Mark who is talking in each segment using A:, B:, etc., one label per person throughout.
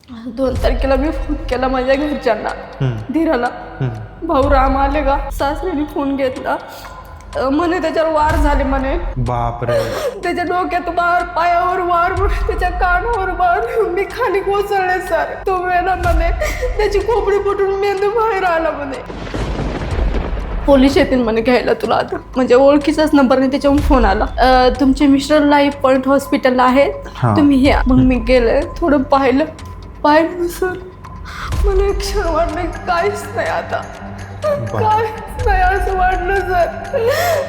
A: 2 तारखेला मी फोन केला माझ्या घरच्यांना, धीराला. भाऊ राम आले का? सासऱ्याने फोन घेतला, म्हणे त्याच्यावर वार झाले म्हणे.
B: बापरे.
A: त्याच्या डोक्यात वार, पायावर वार, त्याच्या कानावर वार. मी खाली कोसळले सर. तो वेळा म्हणे त्याची खोपडी फुटून मेंदू बाहेर आला म्हणे. पोलीस येतील म्हणे घ्यायला तुला आता. म्हणजे ओळखीचाच नंबर नाही, त्याच्यावरून फोन आला. तुमचे मिस्टर लाईफ पॉइंट हॉस्पिटलला आहेत, तुम्ही या. मग मी गेले, थोडं पाहिलं सर. मला एक क्षण वाटलं काहीच नाही आता, काहीच नाही असं वाटलं सर.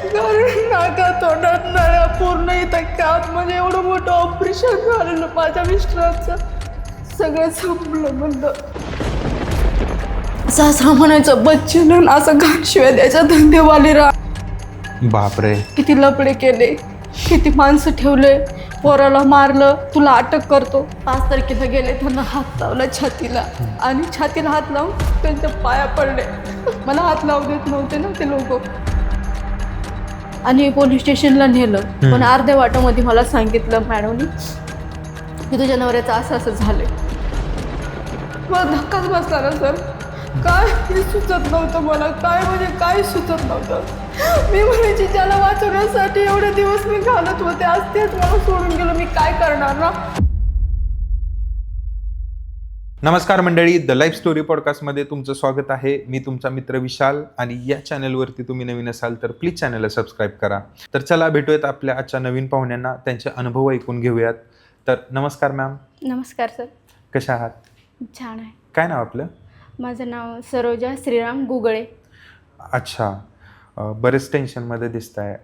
A: कारण नाका तोंडात नळ्या पूर्ण इथं कात, म्हणजे एवढं मोठं ऑपरेशन झालेलं माझ्या मिस्टरांचं. सगळं संपलं म्हणलं. सासरा म्हणायचं बच्चन असं घाण शिवाय द्यायच्या धंदेवाली राहा.
B: बापरे.
A: किती लपडे केले, किती माणसं ठेवले, पोराला मारलं, तुला अटक करतो. 5 तारखेला गेले, त्यांना हात लावला छातीला, आणि छातीला हात लावून त्यांच्या पाया पडले. मला हात लावू देत नव्हते ना ते लोक. आणि पोलीस स्टेशनला नेलं, पण अर्ध्या वाटामध्ये मला सांगितलं मॅडमनी की तुझ्या नवऱ्याचं असं असं झालंय. मला धक्काच बसला ना सर. काय सुचत नव्हतं मला, काय म्हणजे काय सुचत नव्हतं. मी म्हणायची ज्याला वाचवण्यासाठी एवढे दिवस मी घालत होते, आज तेच मला सोडून गेलो, मी काय करणार ना.
B: नमस्कार मंडळी, द लाईफ स्टोरी पॉडकास्टमध्ये तुमचं स्वागत आहे. मी तुमचा मित्र विशाल, आणि या चॅनलवरती तुम्ही नवीन असाल तर प्लीज चॅनलला सबस्क्राईब करा. तर चला भेटूयात आपल्या आजच्या नवीन पाहुण्यांना, त्यांचे अनुभव ऐकून घेऊयात. तर नमस्कार मॅम.
A: नमस्कार सर.
B: कशा आहात?
A: छान आहे.
B: काय नाव आपलं?
A: माझं नाव सरोजा श्रीराम गुगळे.
B: अच्छा. बरेच टेन्शनमध्ये दिसत आहे.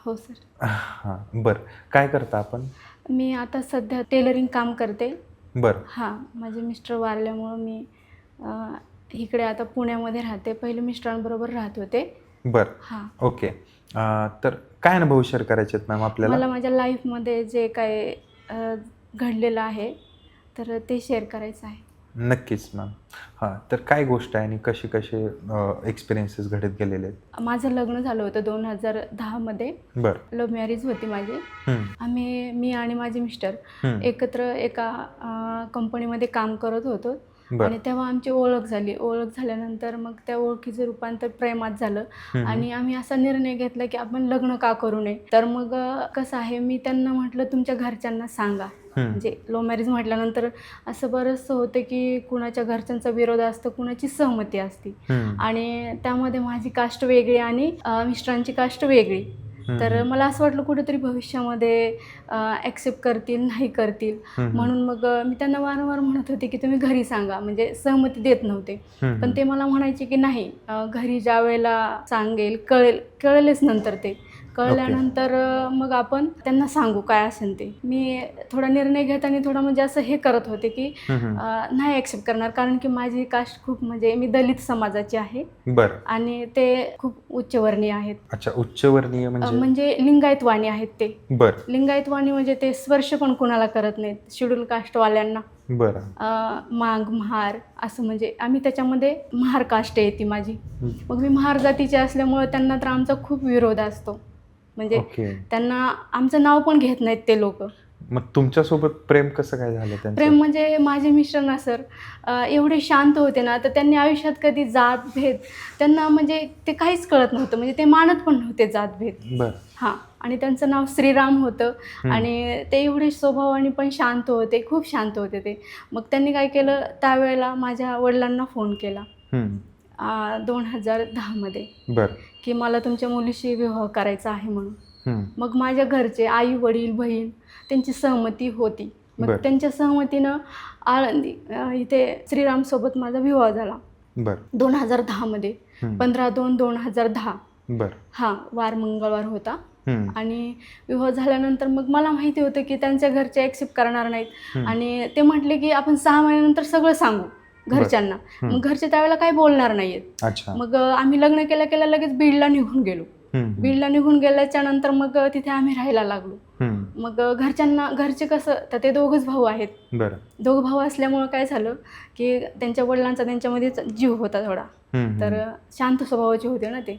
A: हो सर.
B: हां, बरं. काय करता आपण?
A: मी आता सध्या टेलरिंग काम करते.
B: बरं.
A: हां, माझे मिस्टर वारल्यामुळं मी इकडे आता पुण्यामध्ये राहते. पहिले मिस्टरांबरोबर राहत होते.
B: बरं.
A: हां.
B: ओके. तर काय अनुभव शेअर करायचे आहेत मॅम आपल्याला?
A: मला माझ्या लाईफमध्ये जे काय घडलेलं आहे तर ते शेअर करायचं आहे.
B: नक्कीच मॅम. हां, तर काय गोष्ट आहे आणि कसे एक्सपिरियन्सेस घडत गेलेले आहेत?
A: माझं लग्न झालं होतं 2010मध्ये.
B: बरं.
A: लव्ह मॅरेज होती माझी. मी आणि माझे मिस्टर एकत्र एका कंपनीमध्ये काम करत होतो. आणि तेव्हा आमची ओळख झाली. ओळख झाल्यानंतर मग त्या ओळखीचं रूपांतर प्रेमात झालं, आणि आम्ही असा निर्णय घेतला की आपण लग्न का करू नये. तर मग कसं आहे, मी त्यांना म्हटलं तुमच्या घरच्यांना सांगा. म्हणजे लव्ह मॅरेज म्हटल्यानंतर असं बरंचसं होतं की कुणाच्या घरच्यांचा विरोध असतो, कुणाची सहमती असते, आणि त्यामध्ये माझी कास्ट वेगळी आणि मिस्टरांची कास्ट वेगळी. तर मला असं वाटलं कुठेतरी भविष्यामध्ये ॲक्सेप्ट करतील, नाही करतील, म्हणून मग मी त्यांना वारंवार म्हणत होते की तुम्ही घरी सांगा. म्हणजे सहमती देत नव्हते, पण ते मला म्हणायचे की नाही, घरी ज्या वेळेला सांगेल कळेलच नंतर. ते कळल्यानंतर मग आपण त्यांना सांगू काय असेल ते. मी थोडा निर्णय घेताना थोडा म्हणजे असं हे करत होते की नाही ॲक्सेप्ट करणार, कारण की माझी कास्ट खूप म्हणजे मी दलित समाजाची आहे.
B: बरं.
A: आणि ते खूप उच्चवर्णीय आहेत.
B: अच्छा, उच्चवर्णीय
A: म्हणजे लिंगायत वाणी आहेत ते.
B: बरं.
A: लिंगायत वाणी म्हणजे ते स्पर्श पण कुणाला करत नाहीत, शेड्यूल कास्टवाल्यांना.
B: बरं.
A: मांग, महार असं, म्हणजे आम्ही त्याच्यामध्ये महार कास्ट येते माझी. मग मी महार जातीचे असल्यामुळे त्यांना तर आमचा खूप विरोध असतो. म्हणजे त्यांना आमचं नाव पण घेत नाहीत ते लोक.
B: मग तुमच्यासोबत प्रेम कसं काय झालं त्यांचं?
A: प्रेम म्हणजे माझे मिस्टर ना सर एवढे शांत होते ना, तर त्यांनी आयुष्यात कधी जात भेद त्यांना म्हणजे ते काहीच कळत नव्हतं. म्हणजे ते मानत पण नव्हते जात भेद.
B: बरं.
A: हां. आणि त्यांचं नाव श्रीराम होतं, आणि ते एवढे स्वभावाने पण शांत होते, खूप शांत होते ते. मग त्यांनी काय केलं, त्यावेळेला माझ्या वडिलांना फोन केला 2010मध्ये.
B: बरं.
A: की मला तुमच्या मुलीशी विवाह करायचा आहे म्हणून. मग माझ्या घरचे आई वडील बहीण त्यांची सहमती होती. मग त्यांच्या सहमतीनं आळंदी इथे श्रीरामसोबत माझा विवाह झाला.
B: बरं.
A: 2010मध्ये 15/2/2010.
B: बरं.
A: हां, वार मंगळवार होता. आणि विवाह झाल्यानंतर मग मला माहिती होतं की त्यांच्या घरचे ॲक्सेप्ट करणार नाहीत, आणि ते म्हटले की आपण 6 महिन्यानंतर सगळं सांगू घरच्यांना. मग घरचे त्यावेळेला काही बोलणार नाहीयेत. मग आम्ही लग्न केल्या लगेच बीडला निघून गेलो. बीडला निघून गेल्याच्या नंतर मग तिथे आम्ही राहायला लागलो. मग घरचे कसं तर ते दोघंच भाऊ आहेत.
B: बरं.
A: दोघं भाऊ असल्यामुळं काय झालं की त्यांच्या वडिलांचा त्यांच्यामध्ये जीव होता थोडा, तर शांत स्वभावाचे होते ना ते.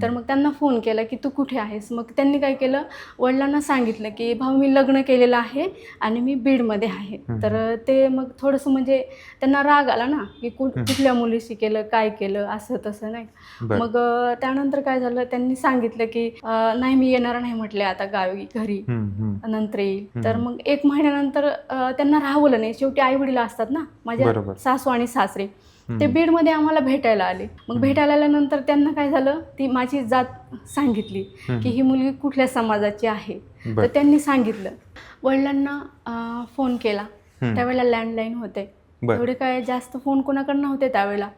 A: तर मग त्यांना फोन केला की तू कुठे आहेस. मग त्यांनी काय केलं, वडिलांना सांगितलं की भाऊ मी लग्न केलेलं आहे आणि मी बीडमध्ये आहे. तर ते मग थोडंसं म्हणजे त्यांना राग आला ना की कुठल्या मुलीशी केलं, काय केलं, असं तसं नाही. मग त्यानंतर काय झालं, त्यांनी सांगितलं की नाही मी येणार नाही म्हटले आता गावी घरी, नंतर येईल. तर मग 1 महिन्यानंतर त्यांना राहवलं नाही. शेवटी आई वडील असतात ना, माझ्या सासू आणि सासरे ते बीडमध्ये आम्हाला भेटायला आले. मग भेटायला आल्यानंतर त्यांना काय झालं, ती माझी जात सांगितली की ही मुलगी कुठल्या समाजाची आहे. तर त्यांनी सांगितलं. वडिलांना फोन केला, त्यावेळेला लँडलाईन होते, एवढे काय जास्त फोन कोणाकडे नव्हते त्यावेळेला.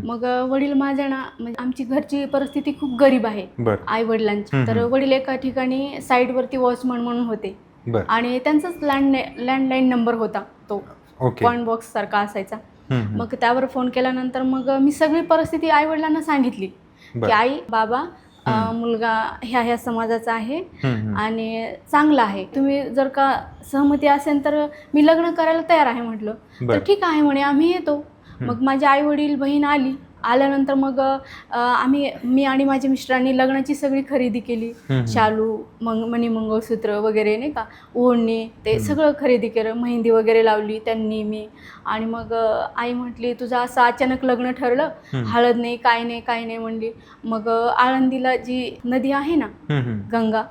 A: मग वडील माझ्या ना, म्हणजे आमची घरची परिस्थिती खूप गरीब आहे आई वडिलांची. तर वडील एका ठिकाणी साईडवरती वॉचमन म्हणून होते आणि त्यांचाच लँडलाईन नंबर होता, तो कॉइन बॉक्स सारखा असायचा. मग त्यावर फोन केल्यानंतर मग मी सगळी परिस्थिती आई वडिलांना सांगितली की आई बाबा मुलगा ह्या समाजाचा आहे आणि चांगला आहे, तुम्ही जर का सहमती असेल तर मी लग्न करायला तयार आहे म्हटलं. तर ठीक आहे म्हणे, आम्ही येतो. मग माझे आई वडील बहीण आल्यानंतर मग मी आणि माझ्या मिस्टरांनी लग्नाची सगळी खरेदी केली. शालू, मणी मंगळसूत्र वगैरे नाही का, ओढणी, ते सगळं खरेदी केलं. मेहंदी वगैरे लावली त्यांनी, मी. आणि मग आई म्हटली तुझं असं अचानक लग्न ठरलं, हळद नाही काय नाही म्हणली. मग आळंदीला जी नदी आहे ना गंगा,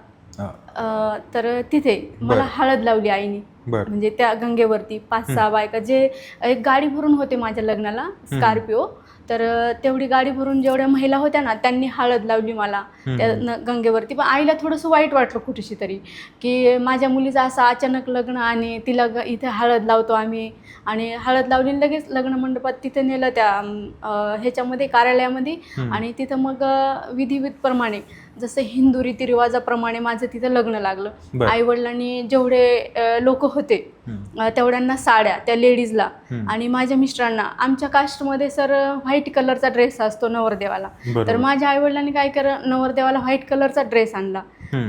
A: तर तिथे मला हळद लावली आईने. म्हणजे त्या गंगेवरती 5-6 बायका, जे एक गाडी भरून होते माझ्या लग्नाला, स्कॉर्पिओ. तर तेवढी गाडी भरून जेवढ्या महिला होत्या ना, त्यांनी हळद लावली मला त्या गंगेवरती. पण आईला थोडंसं वाईट वाटलं कुठेशी तरी की माझ्या मुलीचं असं अचानक लग्न आणि तिला इथे हळद लावतो आम्ही. आणि हळद लावली, लगेच लग्न मंडपात तिथे नेलं त्या ह्याच्यामध्ये, कार्यालयामध्ये. आणि तिथं मग विधिविधप्रमाणे जसं हिंदू रीतिरिवाजाप्रमाणे माझं तिथं लग्न लागलं. आई वडिलांनी जेवढे लोक होते तेवढ्यांना साड्या, त्या लेडीजला. आणि माझ्या मिस्टरांना, आमच्या कास्टमध्ये सर व्हाईट कलरचा ड्रेस असतो नवरदेवाला. तर माझ्या आई वडिलांनी काय केलं, नवरदेवाला व्हाईट कलरचा ड्रेस आणला.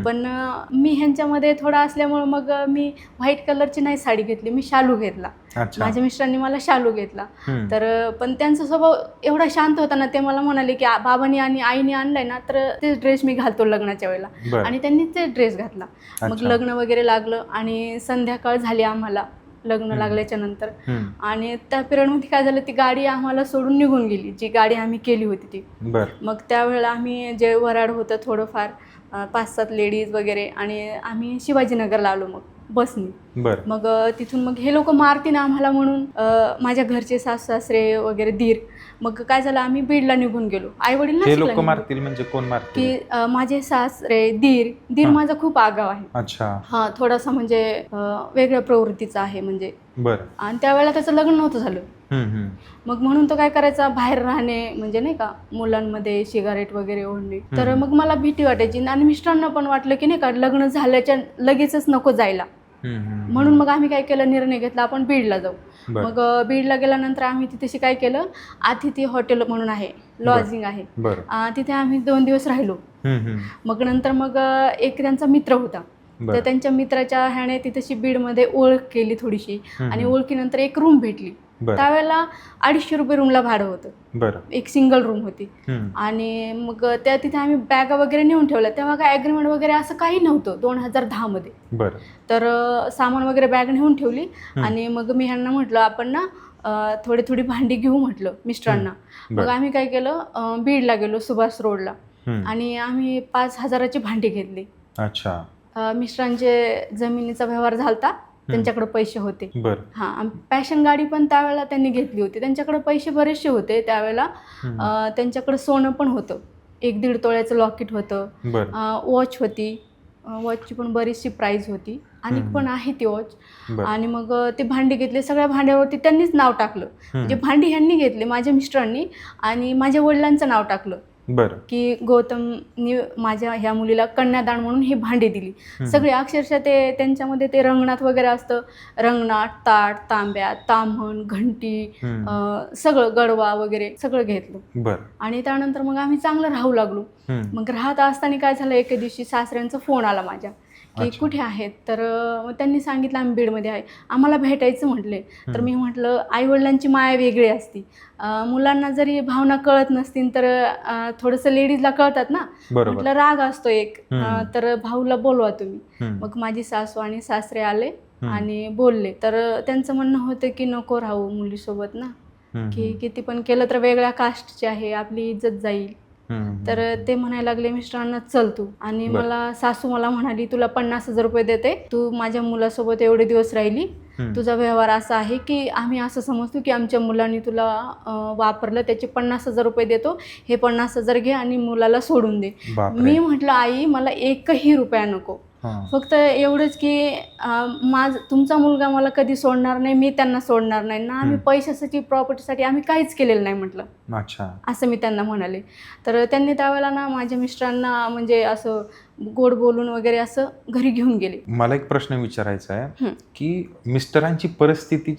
A: पण मी ह्यांच्यामध्ये थोडा असल्यामुळे मग मी व्हाईट कलरची नाही साडी घेतली, मी शालू घेतला. माझ्या मिस्टरांनी मला शालू घेतला. तर पण त्यांचा स्वभाव एवढा शांत होता ना, ते मला म्हणाले की बाबांनी आणि आईने आणलाय ना, तर तेच ड्रेस मी घालतो लग्नाच्या वेळेला. आणि त्यांनी तेच ड्रेस घातला. मग लग्न वगैरे लागलं आणि संध्याकाळ झाली आम्हाला लग्न लागल्याच्या नंतर. आणि त्या पिरियडमध्ये काय झालं, ती गाडी आम्हाला सोडून निघून गेली, जी गाडी आम्ही केली होती ती. मग त्यावेळेला आम्ही जे वराड होतं थोडंफार 5-7 लेडीज वगैरे, आणि आम्ही शिवाजीनगरला आलो मग बसनी. मग तिथून मग हे लोक मारतील आम्हाला म्हणून माझ्या घरचे सासू सासरे वगैरे, दीर. मग काय झालं, आम्ही बीडला निघून गेलो. आई वडील
B: लोक मारतील म्हणजे कोण मारतील?
A: की माझे सासरे, दीर माझा खूप आगाव आहे.
B: अच्छा.
A: हा, थोडासा म्हणजे वेगळ्या प्रवृत्तीचा आहे म्हणजे. आणि त्यावेळेला त्याचं लग्न नव्हतं झालं. मग म्हणून तो काय करायचा, बाहेर राहणे, म्हणजे नाही का, मुलांमध्ये सिगारेट वगैरे ओढणे. तर मग मला भीती वाटायची. आणि मिस्टरांना पण वाटलं की नाही का, लग्न झाल्याच्या लगेचच नको जायला. म्हणून मग आम्ही काय केलं, निर्णय घेतला आपण बीडला जाऊ. मग बीडला गेल्यानंतर आम्ही तिथेशी काय केलं, अतिथी हॉटेल म्हणून आहे, लॉजिंग आहे, तिथे आम्ही 2 दिवस राहिलो. मग नंतर मग एक त्यांचा मित्र होता, तर त्यांच्या मित्राच्या ह्याने तिथेशी बीडमध्ये ओळख केली थोडीशी. आणि ओळखीनंतर एक रूम भेटली. त्यावेळेला 250 रुपये रूमला भाडं होतं, एक सिंगल रूम होती. आणि मग त्या तिथे आम्ही बॅगा वगैरे नेऊन ठेवल्या. तेव्हा काय ॲग्रीमेंट वगैरे असं काही नव्हतं 2010 मध्ये. तर सामान वगैरे बॅग नेऊन ठेवली. आणि मग मी ह्यांना म्हटलं आपण ना थोडी भांडी घेऊ म्हटलं मिस्टरांना. मग आम्ही काय केलं, बीडला गेलो सुभाष रोडला, आणि आम्ही 5,000ची भांडी घेतली.
B: अच्छा.
A: मिस्टरांचे जमिनीचा व्यवहार झालता, त्यांच्याकडे पैसे होते. हां, पॅशन गाडी पण त्यावेळेला त्यांनी घेतली होती. त्यांच्याकडे पैसे बरेचसे होते त्यावेळेला. त्यांच्याकडे सोनं पण होतं, 1-1.5 तोळ्याचं लॉकेट होतं, वॉच होती, वॉचची पण बरीचशी प्राईज होती, आणि पण आहे ती वॉच. आणि मग ते भांडी घेतले. सगळ्या भांड्यावरती त्यांनीच नाव टाकलं. म्हणजे भांडी ह्यांनी घेतले माझ्या मिस्टरांनी, आणि माझ्या वडिलांचं नाव टाकलं की गौतमनी माझ्या ह्या मुलीला कन्यादान म्हणून ही भांडी दिली. सगळे अक्षरशः ते त्यांच्यामध्ये ते रंगणात वगैरे असतं, रंगणात, ताट, तांब्या, ताम्हण, घंटी, सगळं, गडवा वगैरे सगळं घेतलं. आणि त्यानंतर मग आम्ही चांगलं राहू लागलो. मग राहत असताना काय झालं, एके दिवशी सासऱ्यांचा फोन आला माझ्या की
B: अच्छा.
A: कुठे आहेत. तर मग त्यांनी सांगितलं आम्ही बीडमध्ये आहे. आम्हाला भेटायचं म्हटले. तर मी म्हटलं आईवडिलांची माया वेगळी असती. मुलांना जरी भावना कळत नसतील तर थोडंसं लेडीजला कळतात ना.
B: बरोबर.
A: म्हटलं राग असतो एक.
B: हम्म.
A: तर भाऊला बोलवा तुम्ही.
B: हम्म.
A: मग माझी सासू आणि सासरे आले
B: हम्म.
A: आणि बोलले. तर त्यांचं म्हणणं होतं की नको राहू मुलीसोबत ना, की किती पण केलं तर वेगळ्या कास्टचे आहे, आपली इज्जत जाईल. तर ते म्हणायला लागले मिस्टरांना चल तू. आणि
B: बरं.
A: मला सासू मला म्हणाली तुला 50,000 रुपये देते, तू माझ्या मुलासोबत एवढे दिवस राहिली, तुझा व्यवहार असा आहे की आम्ही असं समजतो की आमच्या मुलांनी तुला वापरलं, त्याचे 50,000 रुपये देतो, हे 50,000 घे आणि मुलाला सोडून दे.
B: बापरे.
A: मी म्हटलं आई मला एकही रुपया नको, फक्त एवढंच की तुमचा मुलगा मला कधी सोडणार नाही, मी त्यांना सोडणार नाही ना. आम्ही पैशासाठी प्रॉपर्टीसाठी आम्ही काहीच केलेलं नाही म्हटलं.
B: अच्छा.
A: असं मी त्यांना म्हणाले. तर त्यांनी त्यावेळेला ना माझ्या मिस्टरांना म्हणजे असं गोड बोलून वगैरे असं घरी घेऊन गेले.
B: मला एक प्रश्न विचारायचा आहे की मिस्टरांची परिस्थिती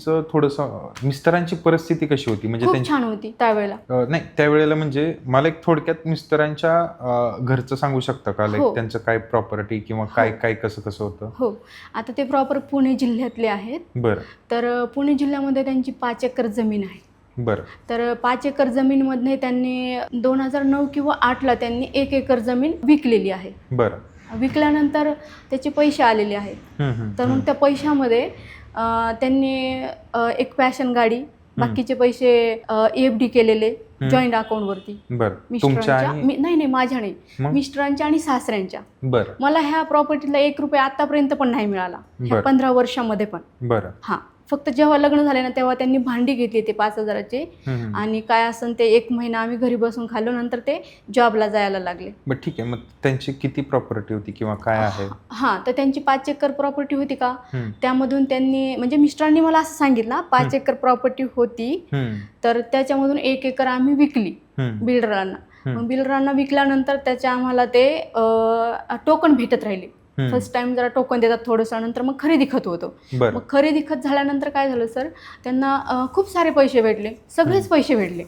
B: कशी होती? म्हणजे
A: खूप छान होती त्यावेळेला.
B: नाही त्यावेळेला म्हणजे मला एक थोडक्यात मिस्टरांच्या घरचं सांगू शकता का? लाईक त्यांचं काय प्रॉपर्टी किंवा काय काय कसं कसं होतं?
A: हो, आता ते प्रॉपर पुणे जिल्ह्यातले आहेत.
B: बरं.
A: तर पुणे जिल्ह्यामध्ये त्यांची 5 एकर जमीन आहे.
B: बरं.
A: तर 5 एकर जमीनमधने त्यांनी 2009 किंवा 8ला त्यांनी 1 एकर जमीन विकलेली आहे.
B: बरं.
A: विकल्यानंतर त्याचे पैसे आलेले आहेत. तर मग त्या पैशामध्ये त्यांनी एक पॅशन गाडी, बाकीचे पैसे EFD केलेले जॉईंट अकाउंटवरती. मिस्टरांच्या नाही माझ्या नाही, मिस्टरांच्या आणि सासऱ्यांच्या. मला ह्या प्रॉपर्टीला 1 रुपया आतापर्यंत पण नाही मिळाला ह्या 15 वर्षामध्ये पण.
B: बरं.
A: हां, फक्त जेव्हा लग्न झाले ना तेव्हा त्यांनी भांडी घेतली ते 5,000ची आणि काय असेल ते 1 महिना आम्ही घरी बसून खाल्लो, नंतर ते जॉबला जायला लागले.
B: बरं ठीक आहे. मग त्यांची किती प्रॉपर्टी होती किंवा काय आहे?
A: हां, तर त्यांची 5 एकर प्रॉपर्टी होती का, त्यामधून त्यांनी म्हणजे मिस्टरांनी मला असं सांगितलं 5 एकर प्रॉपर्टी होती, तर त्याच्यामधून 1 एकर आम्ही विकली बिल्डरांना. मग बिल्डरांना विकल्यानंतर त्याच्या आम्हाला ते टोकन भेटत राहिले. फर्स्ट टाइम जरा टोकन देतात थोडंसं, नंतर मग खरेदी खत होतं. मग खरेदी खत झाल्यानंतर काय झालं सर, त्यांना खूप सारे पैसे भेटले, सगळेच पैसे भेटले.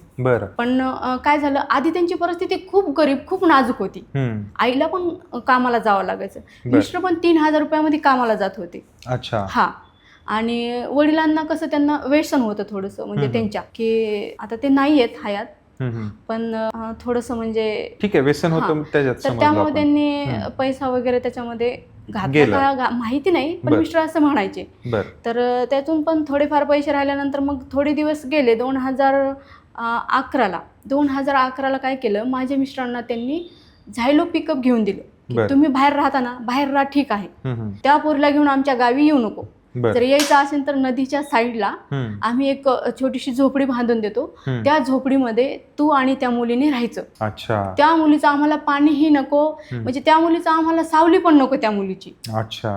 A: पण काय झालं, आधी त्यांची परिस्थिती खूप गरीब, खूप नाजूक होती. आईला पण कामाला जावं लागायचं, मिस्टर पण 3,000 रुपयामध्ये कामाला जात होते.
B: अच्छा.
A: हा, आणि वडिलांना कसं त्यांना व्यसन होतं थोडंसं, म्हणजे त्यांच्या की आता ते नाही आहेत हयात, पण थोडंसं म्हणजे
B: ठीक आहे व्यसन होतं त्याच्यात.
A: तर त्यामुळे त्यांनी पैसा वगैरे त्याच्यामध्ये घातला माहिती नाही, पण मिस्टर असं म्हणायचे. तर त्यातून पण थोडेफार पैसे राहिल्यानंतर मग थोडे दिवस गेले. 2011ला काय केलं, माझ्या मिस्टरांना त्यांनी झायलो पिकअप घेऊन दिलं की तुम्ही बाहेर राहता ना, बाहेर राहा ठीक आहे, त्या पोरीला घेऊन आमच्या गावी येऊ नको. जर यायचं असेल तर नदीच्या साईडला आम्ही एक छोटीशी झोपडी बांधून देतो, त्या झोपडीमध्ये तू आणि त्या मुलीने राहायचं. त्या मुलीचं आम्हाला पाणीही नको, म्हणजे त्या मुलीचं आम्हाला सावली पण नको त्या मुलीची.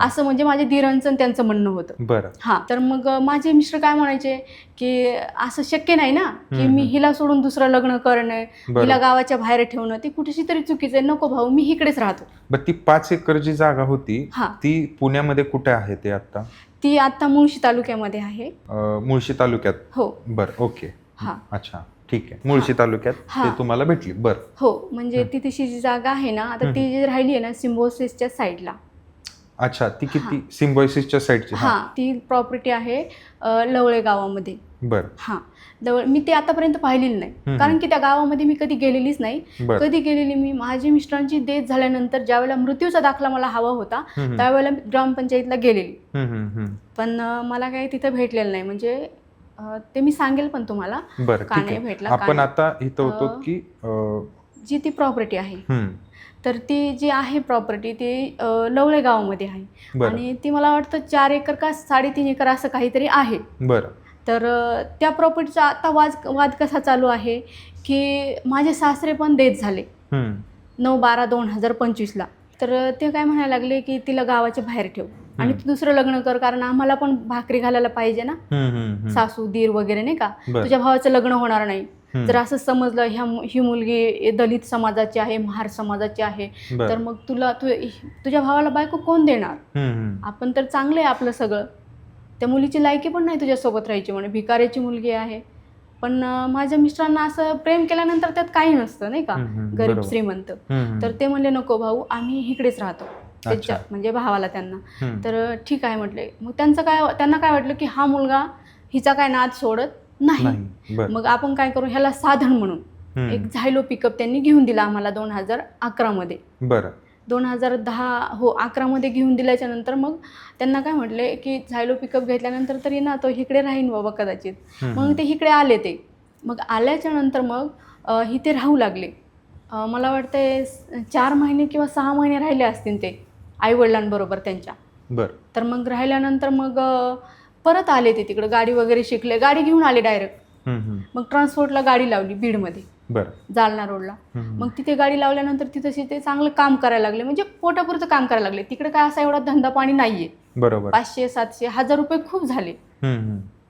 A: असं म्हणजे माझ्या धीरांचं त्यांचं म्हणणं होतं. हा, तर मग माझे मिस्टर काय म्हणायचे की असं शक्य नाही ना की मी हिला सोडून दुसरं लग्न करणं, हिला गावाच्या बाहेर ठेवणं, ती कुठेशी तरी चुकीचं आहे, नको भाऊ मी इकडेच राहतो.
B: ती 5 एकर जी जागा होती ती पुण्यामध्ये कुठे आहे? ते आता
A: ती आता मुळशी तालुक्यामध्ये आहे.
B: मुळशी तालुक्यात? हो. बरं, ओके. अच्छा ठीक आहे. मुळशी तालुक्यात ते तुम्हाला भेटली? बरं.
A: हो, म्हणजे ती तशी जी जागा आहे ना, आता ती जी राहिली आहे ना सिम्बॉयसिसच्या साईडला.
B: अच्छा, ती किती? सिम्बॉयसिसच्या साईडची?
A: हां, ती प्रॉपर्टी आहे लवळे गावामध्ये.
B: बरं.
A: हां, मी ते आतापर्यंत पाहिलेली नाही, कारण की त्या गावामध्ये मी कधी गेलेलीच नाही. कधी गेलेली मी माझ्या मिस्टरांची डेथ झाल्यानंतर ज्यावेळेला मृत्यूचा दाखला मला हवा होता त्यावेळेला ग्रामपंचायतीला गेलेली, पण मला काही तिथं भेटलेलं नाही. म्हणजे ते मी सांगेल पण तुम्हाला का नाही भेटला.
B: आपण आता इथं होतो की
A: जी ती प्रॉपर्टी आहे, तर ती जी आहे प्रॉपर्टी ती लवळे गावामध्ये आहे आणि ती मला वाटतं 4 एकर का 3.5 एकर असं काहीतरी आहे.
B: बरं.
A: तर त्या प्रॉपर्टीचा आता वाद कसा चालू आहे की माझे सासरे पण डेथ झाले 9/12/2025ला. तर ते काय म्हणायला लागले की तिला गावाच्या बाहेर ठेव आणि तू दुसरं लग्न कर, कारण आम्हाला पण भाकरी घालायला पाहिजे ना, सासू दीर वगैरे नाही का, तुझ्या भावाचं लग्न होणार नाही. जर असं समजलं ही मुलगी दलित समाजाची आहे, महार समाजाची आहे, तर मग तुझ्या भावाला बायको कोण देणार? आपण तर चांगलं आहे आपलं सगळं, त्या मुलीची लायकी पण नाही तुझ्यासोबत राहायची, म्हणे भिकाऱ्याची मुलगी आहे. पण माझ्या मिस्टरांना असं प्रेम केल्यानंतर त्यात काही नसतं नाही का, गरीब श्रीमंत. तर ते म्हणले नको भाऊ आम्ही इकडेच राहतो. त्याच्या म्हणजे भावाला त्यांना.
B: हम्म.
A: तर ठीक आहे म्हटले. मग त्यांना काय वाटलं की हा मुलगा हिचा काय नाद सोडत नाही.
B: बरं.
A: मग आपण काय करू, ह्याला साधन म्हणून एक झायलो पिकअप त्यांनी घेऊन दिला आम्हाला 2011 मध्ये.
B: बरं.
A: 11 मध्ये घेऊन दिल्याच्या नंतर मग त्यांना काय म्हटले की झायलो पिकअप घेतल्यानंतर तरी ना तो इकडे राहीन बाबा कदाचित. मग ते इकडे आले. ते मग आल्याच्या नंतर मग इथे राहू लागले. मला वाटते 4 महिने किंवा 6 महिने राहिले असतील ते आईवडिलांबरोबर त्यांच्या.
B: बरं.
A: तर मग राहिल्यानंतर मग परत आले ते तिकडे, गाडी वगैरे शिकले, गाडी घेऊन आले डायरेक्ट. मग ट्रान्सपोर्टला गाडी लावली बीडमध्ये,
B: बरं,
A: जालना रोडला. मग तिथे गाडी लावल्यानंतर तिथं ते चांगलं काम करायला लागले, म्हणजे पोटापुरतं काम करायला लागले. तिकडे काय असा एवढा धंदा पाणी नाहीये.
B: बरोबर.
A: 500, 700, 1000 रुपये खूप झाले.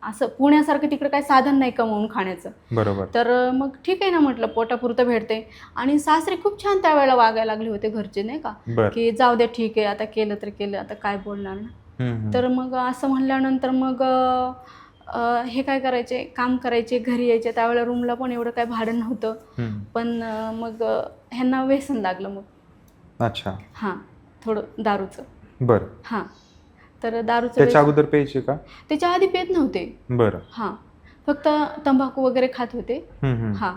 A: असं पुण्यासारखं तिकडे काही साधन नाही कमवून खाण्याचं.
B: बरोबर.
A: तर मग ठीक आहे ना म्हटलं, पोटापुरतं भेटते. आणि सासरे खूप छान त्यावेळेला वागायला लागले होते घरचे, नाही का, की जाऊ द्या ठीक आहे, आता केलं तर केलं, आता काय बोलणार ना. तर मग असं म्हणल्यानंतर मग हे काय करायचे, काम करायचे, घरी यायचे. त्यावेळेला रूमला पण एवढं काय भाडं नव्हतं. पण मग ह्यांना व्यसन लागलं मग.
B: अच्छा.
A: हां, थोडं दारूचं.
B: बरं.
A: हां, तर दारूचं
B: त्याच्या अगोदर प्यायचे का?
A: त्याच्या आधी पेत नव्हते.
B: बरं.
A: हां, फक्त तंबाखू वगैरे खात होते. हां,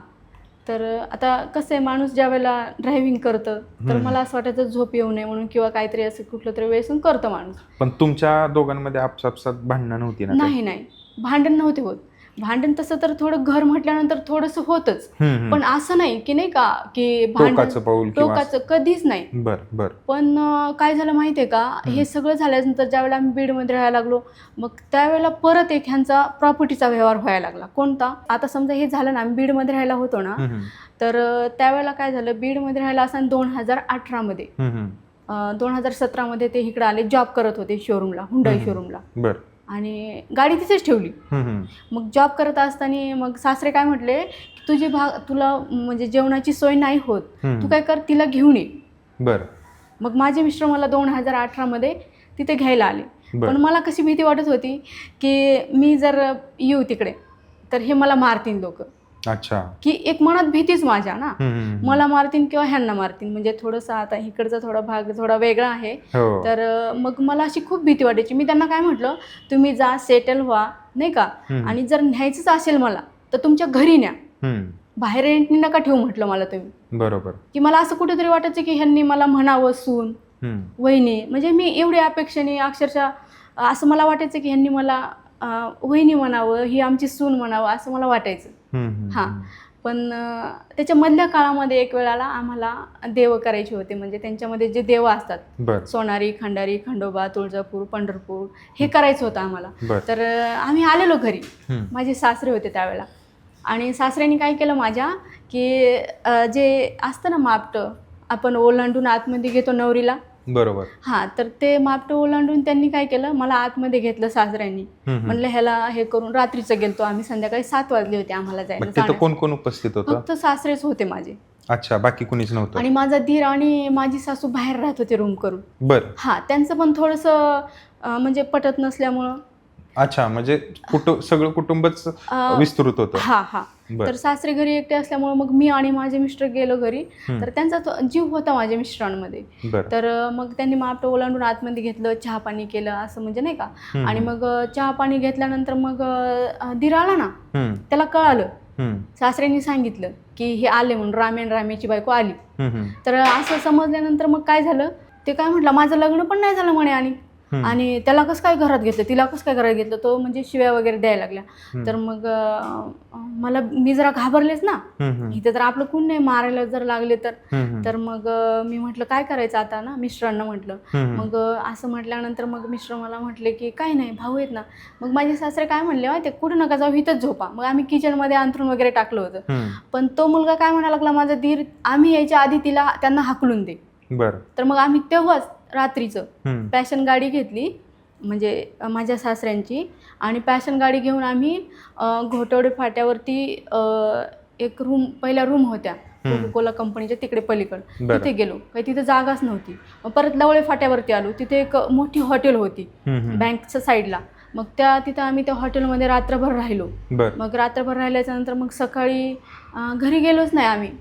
A: तर आता कसं आहे, माणूस ज्या वेळेला ड्रायव्हिंग करतं तर मला असं वाटायचं झोप येऊ नये म्हणून, किंवा काहीतरी असं कुठलं तरी व्यसन करतं माणूस.
B: पण तुमच्या दोघांमध्ये आपसात भांडणं नव्हती ना?
A: नाही, भांडण नव्हते होत. भांडण तसं तर थोडं घर म्हटल्यानंतर थोडंसं होतच, पण असं नाही की नाही का की टोकाचं कधीच नाही.
B: बरं.
A: पण काय झालं माहितीये का, हे सगळं झाल्यानंतर ज्यावेळेला आम्ही बीडमध्ये राहायला लागलो, मग त्यावेळेला परत एक ह्यांचा प्रॉपर्टीचा व्यवहार व्हायला लागला. कोणता? आता समजा हे झालं ना, आम्ही बीडमध्ये राहायला होतो ना, तर त्यावेळेला काय झालं, बीडमध्ये राहायला असताना 2018 मध्ये 2017 मध्ये ते इकडे आले, जॉब करत होते शोरूमला, हुंडाई शोरूमला.
B: बरं.
A: आणि गाडी तिथेच ठेवली. मग जॉब करत असताना मग सासरे काय म्हटले की तुला म्हणजे जेवणाची सोय नाही होत, तू काय कर, तिला घेऊन ये.
B: बरं.
A: मग माझे मिस्टर मला 2018 मध्ये तिथे घ्यायला आले. पण मला कशी भीती वाटत होती की मी जर येऊ तिकडे तर हे मला मारतील लोक.
B: अच्छा.
A: की एक मनात भीतीच माझ्या ना, मला मारतील किंवा ह्यांना मारतील. म्हणजे थोडंसं आता इकडचा थोडा भाग थोडा वेगळा आहे. तर मग मला अशी खूप भीती वाटायची. मी त्यांना काय म्हटलं, तुम्ही जा, सेटल व्हा, नाही का, आणि जर न्यायचंच असेल मला तर तुमच्या घरी न्या, बाहेर रेंटनी नका ठेवू म्हटलं मला तुम्ही.
B: बरोबर.
A: की मला असं कुठेतरी वाटायचं की ह्यांनी मला म्हणावं सून, वहिनी. म्हणजे मी एवढी अपेक्षेने, अक्षरशः असं मला वाटायचं की ह्यांनी मला वहिनी म्हणावं, ही आमची सून म्हणावं, असं मला वाटायचं. हां, पण त्याच्या मधल्या काळामध्ये एक वेळाला आम्हाला देव करायचे होते. म्हणजे त्यांच्यामध्ये जे देव असतात, सोनारी, खंडारी, खंडोबा, तुळजापूर, पंढरपूर, हे करायचं होतं आम्हाला. तर आम्ही आलेलो घरी, माझे सासरे होते त्यावेळेला. आणि सासऱ्यांनी काय केलं माझ्या, की जे असतं ना मापटं, आपण ओलांडून आतमध्ये घेतो नवरीला.
B: बरोबर.
A: हां, तर ते मापटं ओलांडून त्यांनी काय केलं, मला आतमध्ये घेतलं सासऱ्यांनी. म्हणलं ह्याला हे करून. रात्रीचं गेलतो आम्ही, संध्याकाळी 7 वाजले होते आम्हाला जायला.
B: कोण कोण उपस्थित होतं?
A: फक्त सासरेच होते माझे.
B: अच्छा, बाकी कुणीच नव्हतं? आणि
A: माझा दीर आणि माझी सासू बाहेर राहत होते रूम करून.
B: बरं.
A: हां, त्यांचं पण थोडंसं म्हणजे पटत नसल्यामुळं.
B: अच्छा, म्हणजे सगळं कुटुंबच विस्तृत होतं.
A: हां. तर सासरे घरी एकटे असल्यामुळे मग मी आणि माझे मिस्टर गेलो घरी. तर त्यांचा जीव होता माझ्या मिस्टरांमध्ये. तर मग त्यांनी मापटं ओलांडून आतमध्ये घेतलं, चहा पाणी केलं, असं म्हणजे नाही का. आणि मग चहा पाणी घेतल्यानंतर मग दीर आला ना, त्याला कळालं, सासऱ्यांनी सांगितलं की हे आले म्हणून, रामेची बायको आली. तर असं समजल्यानंतर मग काय झालं, ते काय म्हटलं, माझं लग्न पण नाही झालं म्हणे, आणि त्याला कसं काय घरात घेतलं, तिला कसं काय घरात घेतलं, तो म्हणजे शिव्या वगैरे द्यायला लागल्या. तर मग मी जरा घाबरलेच ना, इथे तर आपलं कोण नाही, मारायला जर लागले तर मग मी म्हटलं काय करायचं आता ना, मिस्टरांना म्हटलं. मग असं म्हटल्यानंतर मग मिस्टर मला म्हटले की काय नाही, भाऊ आहेत ना. मग माझे सासरे काय म्हणले माहिती, कुठं नका जाऊ, इथंच झोपा. मग आम्ही किचनमध्ये अंथरून वगैरे टाकलं होतं. पण तो मुलगा काय म्हणायला लागला, माझा दीर, आम्ही यायच्या आधी त्यांना हाकलून दे. बरं. तर मग आम्ही तेव्हाच रात्रीचं पॅशन गाडी घेतली, म्हणजे माझ्या सासऱ्यांची, आणि पॅशन गाडी घेऊन आम्ही घोटवडे फाट्यावरती एक पहिल्या रूम होत्या कोका-कोला कंपनीच्या तिकडे पलीकडे, तिथे गेलो. काही तिथे जागाच नव्हती. मग परत लवळे फाट्यावरती आलो, तिथे एक मोठी हॉटेल होती बँकच्या साईडला. मग तिथं आम्ही त्या हॉटेलमध्ये रात्रभर राहिलो. मग रात्रभर राहिल्याच्या नंतर मग सकाळी घरी गेलोच नाही आम्ही.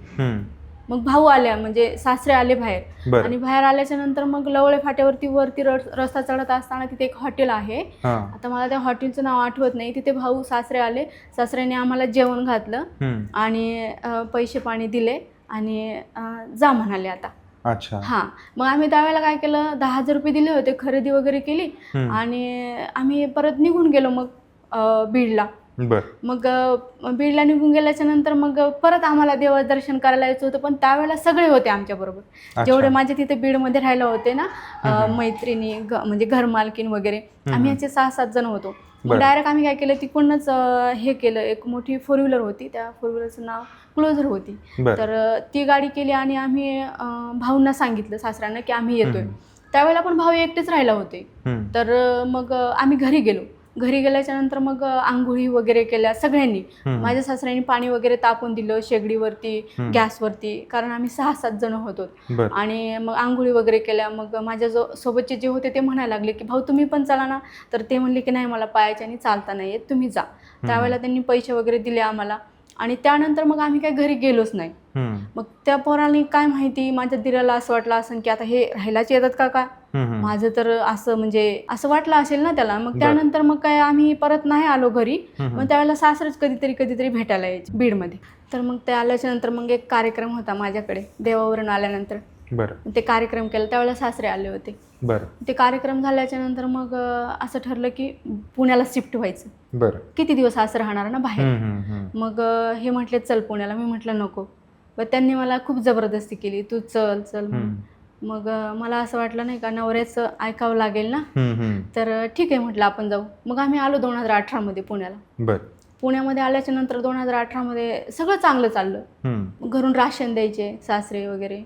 A: मग भाऊ आल्या म्हणजे सासरे आले बाहेर
B: बरं.
A: आणि बाहेर आल्याच्या नंतर मग लवळे फाट्यावरती वरती रस्ता चढत असताना तिथे एक हॉटेल आहे. आता मला त्या हॉटेलचं नाव आठवत नाही. तिथे भाऊ सासरे आले, सासऱ्याने आम्हाला जेवण घातलं आणि पैसे पाणी दिले आणि जा म्हणाले आता.
B: अच्छा.
A: हां, मग आम्ही त्यावेळेला काय केलं, 10,000 रुपये दिले होते, खरेदी वगैरे केली आणि आम्ही परत निघून गेलो मग बीडला. मग बीडला निघून गेल्याच्या नंतर मग परत आम्हाला देवाचं दर्शन करायला यायचं होतं, पण त्यावेळेला सगळे होते आमच्याबरोबर, जेवढे माझे तिथे बीडमध्ये राहायला होते ना, मैत्रिणी म्हणजे घरमालकीन वगैरे, आम्ही याचे 6-7 जण होतो. मग डायरेक्ट आम्ही काय केलं, तिकडूनच हे केलं, एक मोठी 4 व्हीलर होती, त्या 4 व्हीलरचं नाव क्लोजर होती, तर ती गाडी केली आणि आम्ही भाऊंना सांगितलं सासऱ्यांना की आम्ही येतोय. त्यावेळेला पण भाऊ एकटेच राहिला होते. तर मग आम्ही घरी गेलो. घरी गेल्याच्या नंतर मग आंघोळी वगैरे केल्या सगळ्यांनी. माझ्या सासऱ्यांनी पाणी वगैरे तापून दिलं शेगडीवरती, गॅसवरती, कारण आम्ही 6-7 जण होतो. आणि मग आंघोळी वगैरे केल्या. मग माझ्या सोबतचे जे होते ते म्हणायला लागले की भाऊ तुम्ही पण चला ना, तर ते म्हणले की नाही मला पायाच्या आणि चालता नाही येत, तुम्ही जा. त्यावेळेला त्यांनी पैसे वगैरे दिले आम्हाला आणि त्यानंतर मग आम्ही काय घरी गेलोच नाही. मग त्या पोराने काय माहिती माझ्या दिराला असं वाटलं असेल की आता हे राहायलाच येतात का काय, माझं तर असं म्हणजे असं वाटलं असेल ना त्याला. मग त्यानंतर मग काय आम्ही परत नाही आलो घरी. मग त्यावेळेला सासरेच कधीतरी भेटायला यायचे बीडमध्ये. तर मग ते आल्याच्या नंतर मग एक कार्यक्रम होता माझ्याकडे देवावरून आल्यानंतर. ते कार्यक्रम केला त्यावेळेला सासरे आले होते. ते कार्यक्रम झाल्याच्या नंतर मग असं ठरलं की पुण्याला शिफ्ट व्हायचं. किती दिवस असं राहणार ना बाहेर. मग हे म्हटले चल पुण्याला. मी म्हटलं नको. पण त्यांनी मला खूप जबरदस्ती केली, तू चल चल म्हणून. मग मला असं वाटलं नाही का नवऱ्याचं ऐकावं लागेल ना, तर ठीक आहे म्हटलं आपण जाऊ. मग आम्ही आलो 2018 मध्ये पुण्याला. पुण्यामध्ये आल्याच्या नंतर 2018 मध्ये सगळं चांगलं चाललं. घरून राशन द्यायचे सासरे वगैरे.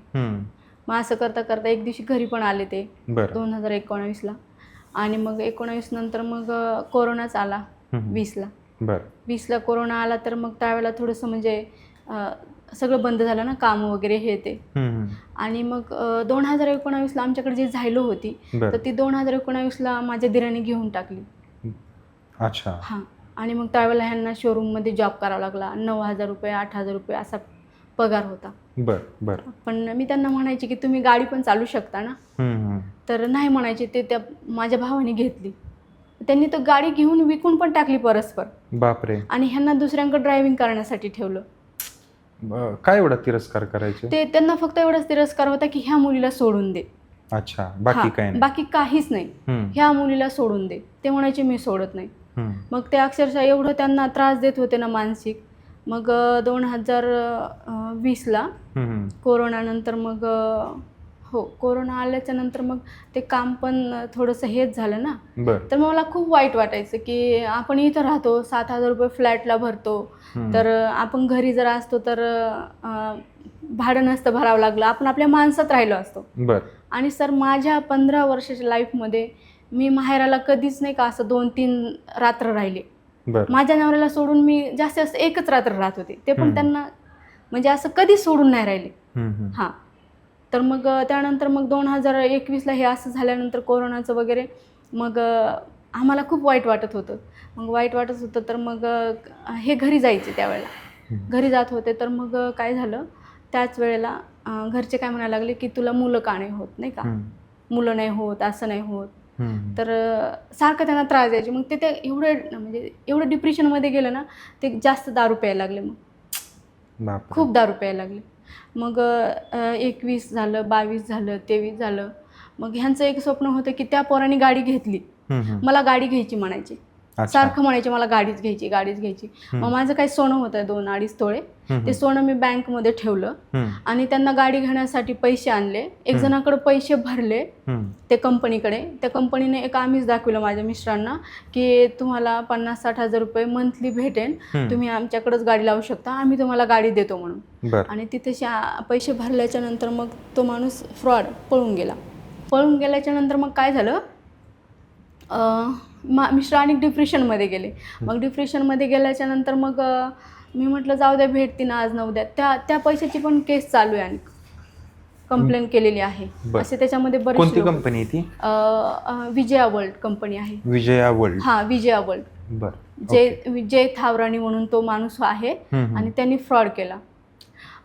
A: मग असं करता करता एक दिवशी घरी पण आले ते 2019ला. आणि मग 19 नंतर मग कोरोनाच आला 20ला. 20ला कोरोना आला तर मग त्यावेळेला थोडंसं म्हणजे सगळं बंद झालं ना, काम वगैरे हे ते. आणि मग 2019ला आमच्याकडे जी झायलो होती तर ती 2019ला माझ्या दिराने घेऊन टाकली.
B: अच्छा.
A: हां. आणि मग त्यावेळेला ह्यांना शोरूममध्ये जॉब करावा लागला. 9,000 रुपये 8,000 रुपये असा पगार होता. पण मी त्यांना म्हणायचे की तुम्ही गाडी पण चालू शकता ना, तर नाही म्हणायचे ते. त्या माझ्या भावाने घेतली. त्यांनी तो गाडी घेऊन विकून पण टाकली परस्पर.
B: बापरे.
A: आणि ह्यांना दुसऱ्यांकडे ड्रायव्हिंग करण्यासाठी ठेवलं.
B: काय एवढा तिरस्कार करायचे
A: ते? त्यांना फक्त एवढाच तिरस्कार होता की ह्या मुलीला सोडून दे.
B: अच्छा. बाकी काय नाही.
A: बाकी काहीच नाही. ह्या मुलीला सोडून दे. ते म्हणायचे मी सोडत नाही. मग ते अक्षरशः एवढं त्यांना त्रास देत होते ना मानसिक. मग 2020ला कोरोनानंतर मग कोरोना आल्याच्या नंतर मग ते काम पण थोडंसं हेच झालं ना. तर मग मला खूप वाईट वाटायचं की आपण इथं राहतो, 7,000 रुपये फ्लॅटला भरतो, तर आपण घरी जर असतो तर भाडं नसतं भरावं लागलं, आपण आपल्या माणसात राहिलो असतो. आणि सर माझ्या 15 वर्षाच्या लाईफमध्ये मी माहेराला कधीच नाही का असं 2-3 रात्र राहिले. माझ्या नवऱ्याला सोडून मी जास्तीत जास्त एकच रात्र राहत होते, ते पण त्यांना म्हणजे असं कधीच सोडून नाही राहिले. हां. तर मग त्यानंतर मग 2021ला हे असं झाल्यानंतर कोरोनाचं वगैरे मग आम्हाला खूप वाईट वाटत होतं. तर मग हे घरी जायचे त्यावेळेला, घरी जात होते. तर मग काय झालं त्याच वेळेला घरचे काय म्हणायला लागले की तुला मुलं का नाही होत, नाही का, मुलं नाही होत, असं नाही होत. तर सारखं त्यांना त्रास द्यायचे. मग ते म्हणजे एवढं डिप्रेशनमध्ये गेलं ना, ते जास्त दारू प्यायला लागले. मग खूप दारू प्यायला लागले. मग 21 झालं, 22 झालं, 23 झालं. मग ह्यांचं एक स्वप्न होतं की त्या पोरांनी गाडी घेतली, मला गाडी घ्यायची म्हणायची. सारखं म्हणायचे मला गाडीच घ्यायची. मग माझं काही सोनं होतं 2-2.5 तोळे. ते सोनं मी बँकमध्ये ठेवलं आणि त्यांना गाडी घेण्यासाठी पैसे आणले. एक जणाकडे पैसे भरले ते कंपनीकडे. त्या कंपनीने एक आम्हीच दाखवलं माझ्या मिस्टरांना की तुम्हाला 50-60 हजार रुपये मंथली भेटेन, तुम्ही आमच्याकडेच गाडी लावू शकता, आम्ही तुम्हाला गाडी देतो म्हणून. आणि तिथे पैसे भरल्याच्या नंतर मग तो माणूस फ्रॉड पळून गेल्याच्या नंतर मग काय झालं, मिस्टर आणि डिप्रेशनमध्ये गेले. मग डिप्रेशनमध्ये गेल्याच्या नंतर मग मी म्हटलं जाऊ द्या, भेटते ना आज न उद्या. त्या पैशाची पण केस चालू आहे आणि कंप्लेंट केलेली आहे. असे त्याच्यामध्ये बरेच.
B: कोणती कंपनी ती?
A: विजया वर्ल्ड कंपनी आहे.
B: विजया वर्ल्ड.
A: हां, विजया वर्ल्ड. जय थावराणी म्हणून तो माणूस आहे आणि त्यांनी फ्रॉड केला.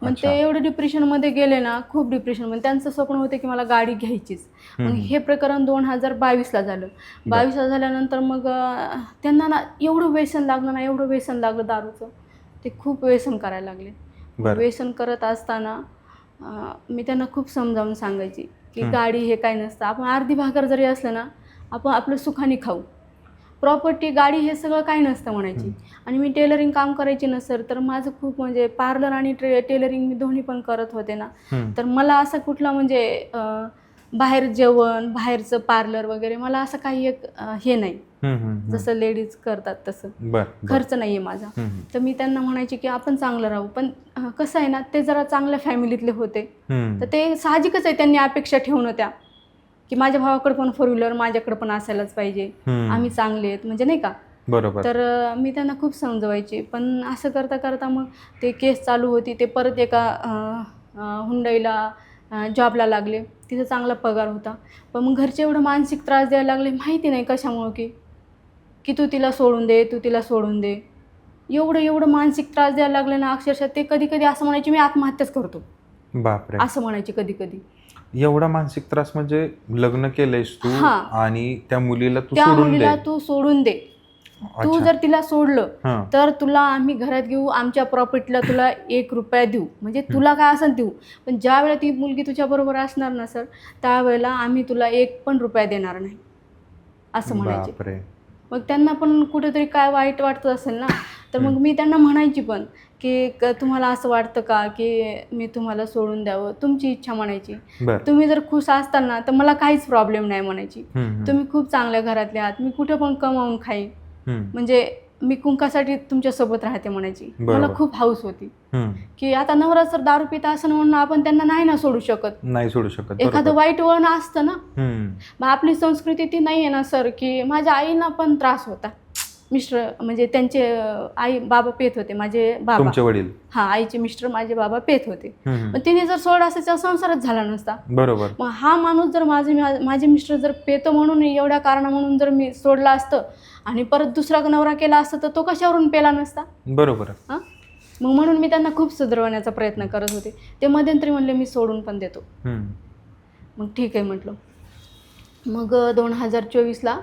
A: मग ते एवढे डिप्रेशनमध्ये गेले ना, खूप डिप्रेशनमध्ये. त्यांचं स्वप्न होतं की मला गाडी घ्यायचीच. मग हे प्रकरण 2022ला झालं. 22ला झाल्यानंतर मग त्यांना ना एवढं व्यसन लागलं ना, एवढं व्यसन लागलं दारूचं, ते खूप व्यसन करायला लागले. व्यसन करत असताना मी त्यांना खूप समजावून सांगायची की गाडी हे काय नसतं, आपण अर्धी भाकर जरी असलं ना, आपण आपलं सुखाने खाऊ, प्रॉपर्टी गाडी हे सगळं काही नसतं म्हणायची. आणि मी टेलरिंग काम करायची ना सर, तर माझं खूप म्हणजे पार्लर आणि टेलरिंग मी दोन्ही पण करत होते ना, तर मला असं कुठलं म्हणजे बाहेर जेवण, बाहेरचं पार्लर वगैरे मला असं काही एक हे नाही, जसं लेडीज करतात तसं खर्च नाहीये माझा. तर मी त्यांना म्हणायचे की आपण चांगलं राहू. पण कसं आहे ना, ते जरा चांगल्या फॅमिलीतले होते, तर ते साहजिकच आहे, त्यांनी अपेक्षा ठेवून होत्या की माझ्या भावाकडे पण 4 व्हीलर, माझ्याकडे पण असायलाच पाहिजे, आम्ही चांगले आहेत म्हणजे नाही का.
B: बरोबर.
A: तर मी त्यांना खूप समजवायचे. पण असं करता करता मग ते केस चालू होती. ते परत एका हुंडईला जॉबला लागले, तिथं चांगला पगार होता. पण मग घरचे एवढं मानसिक त्रास द्यायला लागले, माहिती नाही कशामुळं की तू तिला सोडून दे, तू तिला सोडून दे. एवढं मानसिक त्रास द्यायला लागले ना, अक्षरशः ते कधी कधी असं म्हणायचे मी आत्महत्याच करतो.
B: बापरे.
A: असं म्हणायचे कधी कधी.
B: एवढा मानसिक त्रास म्हणजे लग्न केलंयस तू आणि त्या मुलीला
A: तू सोडून दे. तू जर तिला सोडलं तर तुला आम्ही घरात घेऊ, आमच्या प्रॉपर्टीला तुला 1 रुपया देऊ, म्हणजे तुला काय असेल देऊ. पण ज्या वेळेला ती मुलगी तुझ्या बरोबर असणार ना सर, त्यावेळेला आम्ही तुला 1 पण रुपया देणार नाही, असं म्हणायचे. मग त्यांना पण कुठेतरी काय वाईट वाटत असेल ना, तर मग मी त्यांना म्हणायची पण की तुम्हाला असं वाटतं का की मी तुम्हाला सोडून द्यावं, तुमची इच्छा म्हणायची. तुम्ही जर खुश असताल ना तर मला काहीच प्रॉब्लेम नाही म्हणायची. तुम्ही खूप चांगल्या घरातले आहात, मी कुठे पण कमावून खाईन, म्हणजे मी कुंकासाठी तुमच्यासोबत राहते म्हणायची. मला खूप हाऊस होती की आता नवरा जर दारू पिता असं म्हणून आपण त्यांना नाही सोडू शकत. एखादं वाईट वळण असतं ना. मग आपली संस्कृती ती नाही आहे ना सर, की माझ्या आईना पण त्रास होता. मिस्टर म्हणजे त्यांचे आई बाबा पेत होते, माझे बाबा,
B: तुमचे वडील.
A: आईचे मिस्टर माझे बाबा पेत होते. पण तिने जर सोडा असायचा संसारच झाला नसता.
B: बरोबर.
A: मग हा माणूस जर माझे मिस्टर जर पेतो म्हणून एवढ्या कारणा म्हणून जर मी सोडला असतं आणि परत दुसरा नवरा केला असता तर तो कशावरून पेला नसता.
B: बरोबर.
A: मग म्हणून मी त्यांना खूप सुधारवण्याचा प्रयत्न करत होते. ते मध्यंतरी म्हणले मी सोडून पण देतो. मग ठीक आहे म्हटलं. मग 2024ला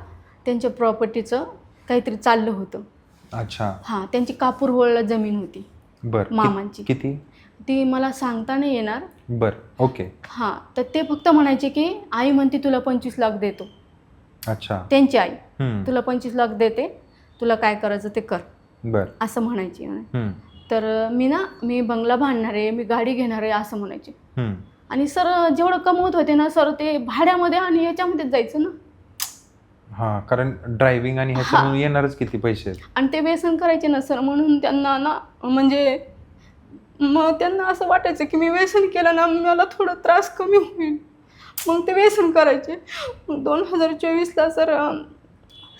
A: त्यांच्या प्रॉपर्टीचं काहीतरी चाललं होतं.
B: अच्छा.
A: त्यांची कापूरहोळला जमीन होती मामांची.
B: किती
A: ती मला सांगता नाही येणार.
B: ओके.
A: तर ते फक्त म्हणायचे की आई म्हणते तुला 25 लाख देतो.
B: अच्छा.
A: त्यांची आई तुला 25 लाख देते, तुला काय करायचं ते कर, असं म्हणायची. तर मी बंगला बांधणार आहे, मी गाडी घेणार आहे असं म्हणायचे. आणि सर जेवढं कमवत होते ना सर, ते भाड्यामध्ये आणि याच्यामध्येच जायचं ना.
B: कारण ड्रायव्हिंग आणि ह्याच्यामुळे येणारच किती पैसे.
A: आणि ते व्यसन करायचे ना सर, म्हणून त्यांना ना म्हणजे मग त्यांना असं वाटायचं की मी व्यसन केलं ना मला थोडं त्रास कमी होईल, मग ते व्यसन करायचे. मग 2024ला सर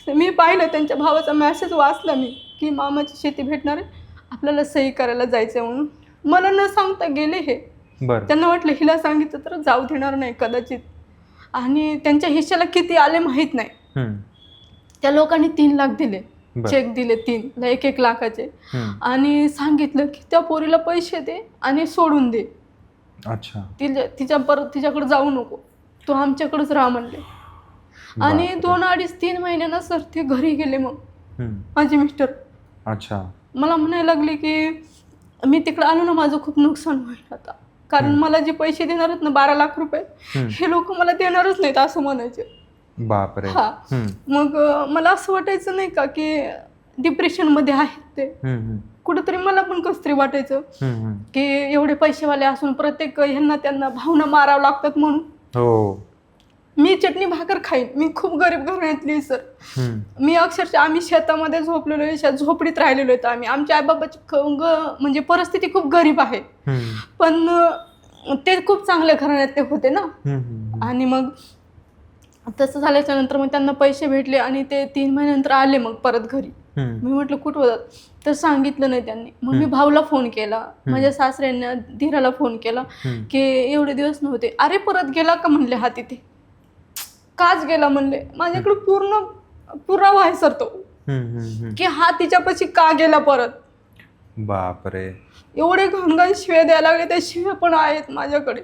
A: मी पाहिलं त्यांच्या भावाचा मेसेज वाचला मी की मामाची शेती भेटणार आहे, आपल्याला सही करायला जायचं आहे म्हणून. मला न सांगता गेले हे. त्यांना वाटलं हिला सांगितलं तर जाऊ देणार नाही कदाचित. आणि त्यांच्या हिश्श्याला किती आले माहीत नाही. त्या लोकांनी 3 लाख दिले, चेक दिले 3 1 लाखाचे. आणि सांगितलं की त्या पोरीला पैसे दे आणि सोडून दे.
B: अच्छा.
A: तिच्याकडे जाऊ नको, तू आमच्याकडेच राहा म्हणले. आणि 2 अडीच 3 महिन्यानं सर ते घरी गेले. मग माझे मिस्टर मला म्हणायला लागले की मी तिकडे आलो ना माझं खूप नुकसान होईल आता, कारण मला जे पैसे देणार आहेत ना 12 लाख रुपये, हे लोक मला देणारच नाहीत असं म्हणायचे.
B: बापरे.
A: मग मला असं वाटायचं नाही का की डिप्रेशनमध्ये आहेत ते. कुठंतरी मला पण कसं तरी वाटायचं की एवढे पैसेवाले असून प्रत्येक ह्यांना त्यांना भावना मारावं लागतात म्हणून. मी चटणी भाकर खाईन, मी खूप गरीब घराण्यातली सर. मी अक्षरशः आम्ही शेतामध्ये झोपलेलो आहे, झोपडीत राहिलेलो आहे. आम्ही आमच्या आईबाबाची म्हणजे परिस्थिती खूप गरीब आहे, पण ते खूप चांगल्या घराण्यातले होते ना. आणि मग तसं झाल्याच्या नंतर मग त्यांना पैसे भेटले आणि ते 3 महिन्यानंतर आले मग परत घरी. मी म्हटलं कुठं होतात, तर सांगितलं नाही त्यांनी. मग मी भाऊला फोन केला, माझ्या सासऱ्यांना धीराला फोन केला की एवढे दिवस नव्हते. अरे परत गेला का म्हणले, हा तिथे काच गेला म्हणले. माझ्याकडे पूर्ण पुरावा आहे सर तो की हा तिच्यापाशी का गेला परत.
B: बापरे.
A: एवढे घाणघाण शिव्या द्यायला लागले, त्या शिव्या पण आहेत माझ्याकडे,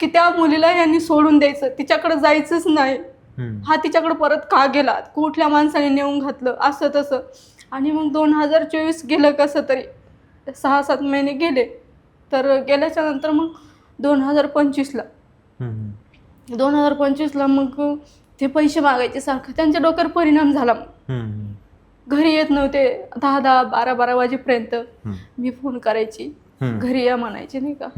A: की त्या मुलीला यांनी सोडून द्यायचं, तिच्याकडे जायचंच नाही, हा तिच्याकडे परत का गेला, कुठल्या माणसाने नेऊन घातलं, असं तसं. आणि मग 2024 गेलं कसं तरी, 6-7 महिने गेले. तर गेल्याच्या नंतर मग 2025ला 2025ला मग ते पैसे मागायचे सारखं. त्यांच्या डोक्यावर परिणाम झाला. घरी येत नव्हते 10-10, 12-12 वाजेपर्यंत. मी फोन करायची, घरी या म्हणायचे नाही का,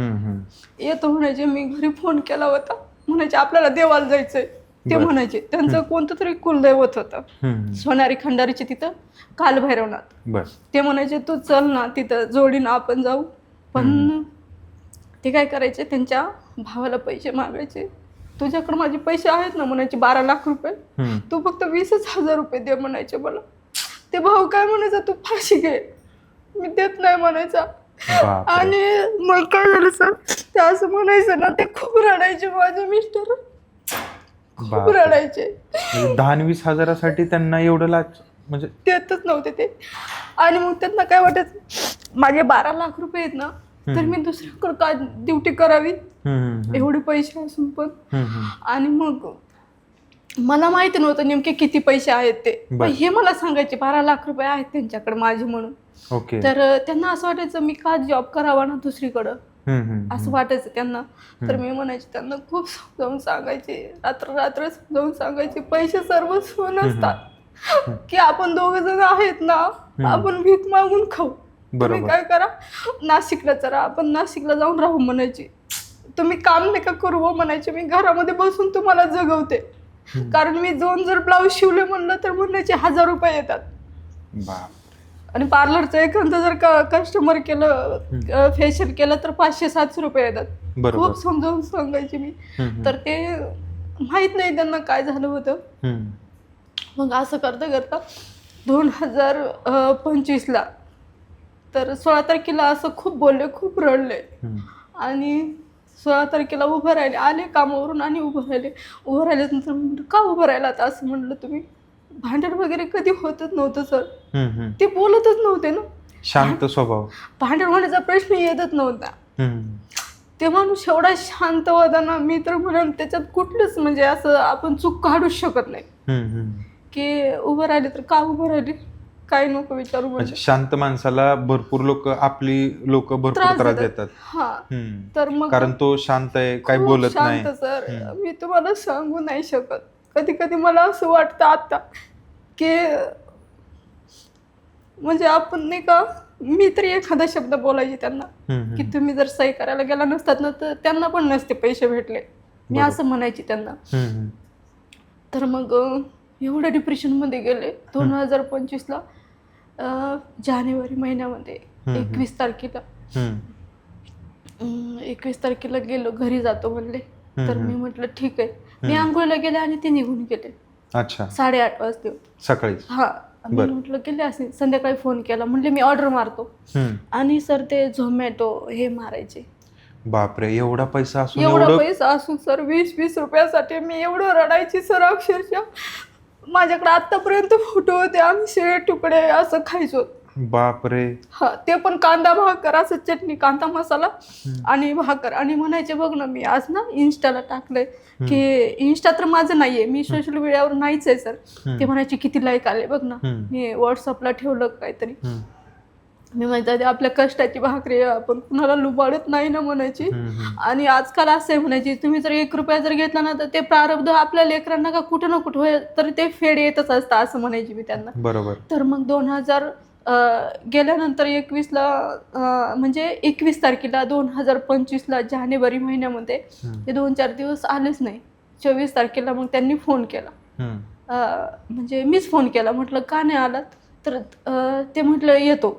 A: येतो म्हणायचे. मी घरी फोन केला होता, म्हणायचे आपल्याला देवाला जायचंय. ते म्हणायचे त्यांचं कोणतं तरी कुलदैवत होतं सोनारी खंडारीचे, तिथं कालभैरवनाथ. ते म्हणायचे तू चल ना तिथं, जोडीनं आपण जाऊ. पण ते काय करायचे, त्यांच्या भावाला पैसे मागायचे. तुझ्याकडे माझे पैसे आहेत ना म्हणायचे, 12 लाख रुपये, तू फक्त 20,000 रुपये दे म्हणायचे मला. ते भाऊ काय म्हणायचा, तू फाशी घे, मी देत नाही म्हणायचा. आणि मग काय झालं सर, ते असं म्हणायचं ना, ते खूप रडायचे माझे मिस्टर, खूप रडायचे.
B: 10-20 हजारासाठी त्यांना एवढं लाच म्हणजे
A: देतच नव्हते ते. आणि मग त्यांना काय वाटायचं, माझे 12 लाख रुपये आहेत ना, तर मी दुसऱ्याकडे का ड्युटी करावी, एवढे पैसे असून पण. आणि मग मला माहिती नव्हतं नेमके किती पैसे आहेत ते, हे मला सांगायचे 12 लाख रुपये आहेत त्यांच्याकडे माझे म्हणून. तर त्यांना असं वाटायचं मी का जॉब करावा ना दुसरीकडं, असं वाटायचं त्यांना. तर मी म्हणायचे त्यांना, खूप समजावून सांगायचे, रात्र समजावून सांगायचे, पैसे सर्वस्व नसतात, की आपण 2 जण आहेत ना, आपण भीक मागून खाऊ. तुम्ही काय करा, नाशिकला चला, आपण नाशिकला जाऊन राहू म्हणायचे. तुम्ही काम नका करू म्हणायचे, मी घरामध्ये बसून तुम्हाला जगवते. कारण मी 2 जर ब्लाऊज शिवले म्हणलं तर म्हणायचे 1000 रुपये येतात. आणि पार्लरचं एखादं जर का कस्टमर केलं, फेशियल केलं तर 500-700 रुपये येतात. खूप समजावून सांगायचे मी. तर ते माहित नाही त्यांना काय झालं होतं. मग असं करता करता 2025ला तर 16 तारखेला असं खूप बोलले, खूप रडले. आणि 16 तारखेला उभं राहिले, आले कामावरून आणि उभं राहिल्यानंतर म्हणलं का उभं राहिला आता, असं म्हणलं तुम्ही. भांडण वगैरे कधी होतच नव्हतं सर, ते बोलतच नव्हते ना,
B: शांत स्वभाव,
A: भांडण होण्याचा प्रश्न येतच नव्हता. ते माणूस एवढा शांत होता ना, मी तर म्हणून त्याच्यात कुठलंच म्हणजे असं आपण चूक काढूच शकत नाही. की उभं राहिले तर का उभं राहिले, काय नको विचारू. म्हणजे
B: शांत माणसाला भरपूर लोक भरपूर त्रास देतात.
A: तर मग
B: कारण तो शांत आहे, काय बोलत नाही.
A: शांत सर, मी तुम्हाला सांगू नाही शकत. कधी कधी मला असं वाटतं आता की म्हणजे आपण नाही का, मी तरी एखादा शब्द बोलायचे त्यांना की तुम्ही जर सही करायला गेला नसतात ना तर त्यांना पण नसते पैसे भेटले, मी असं म्हणायची त्यांना. तर मग एवढ्या डिप्रेशनमध्ये गेले. 2025ला जानेवारी महिन्यामध्ये 21 तारखेला गेलो, घरी जातो म्हणले. तर मी म्हटलं ठीक आहे. मी आंघोळीला गेले आणि ते निघून गेले. 8:30 वाजले सकाळी. मी म्हटलं गेले असे. संध्याकाळी फोन केला, म्हणले मी ऑर्डर मारतो. आणि सर ते झोमॅटो हे मारायचे.
B: बापरे, एवढा पैसा
A: असून सर 20-20 रुपयासाठी मी एवढं रडायची सर, अक्षरशः. माझ्याकडे आतापर्यंत फोटो होते, आम्ही शिळे तुकडे असं खायचो.
B: बापरे.
A: ते पण कांदा भाकर, असं चटणी, कांदा मसाला आणि भाकर. आणि म्हणायचे बघ ना, मी आज ना इन्स्टाला टाकलंय, की इन्स्टा तर माझं नाहीये, मी सोशल मीडियावर नाहीच आहे सर. ते म्हणायचे किती लाईक आले बघ ना, मी व्हॉट्सअपला ठेवलं काहीतरी. मी म्हणते आपल्या कष्टाची भाकरी आपण कुणाला लुबाडत नाही ना म्हणायची. आणि आजकाल असं आहे म्हणायची, तुम्ही जर 1 रुपया जर घेतला ना तर ते प्रारब्ध आपल्या लेकरांना का कुठं ना कुठं तर ते फेड येतच असतं, असं म्हणायची मी त्यांना.
B: बरोबर.
A: तर मग 2000 गेल्यानंतर 21ला म्हणजे 21 तारखेला 2025ला जानेवारी महिन्यामध्ये ते 2-4 दिवस आलेच नाही. 24 तारखेला मग त्यांनी फोन केला, म्हणजे मीच फोन केला. म्हटलं का नाही आलात, तर ते म्हटलं येतो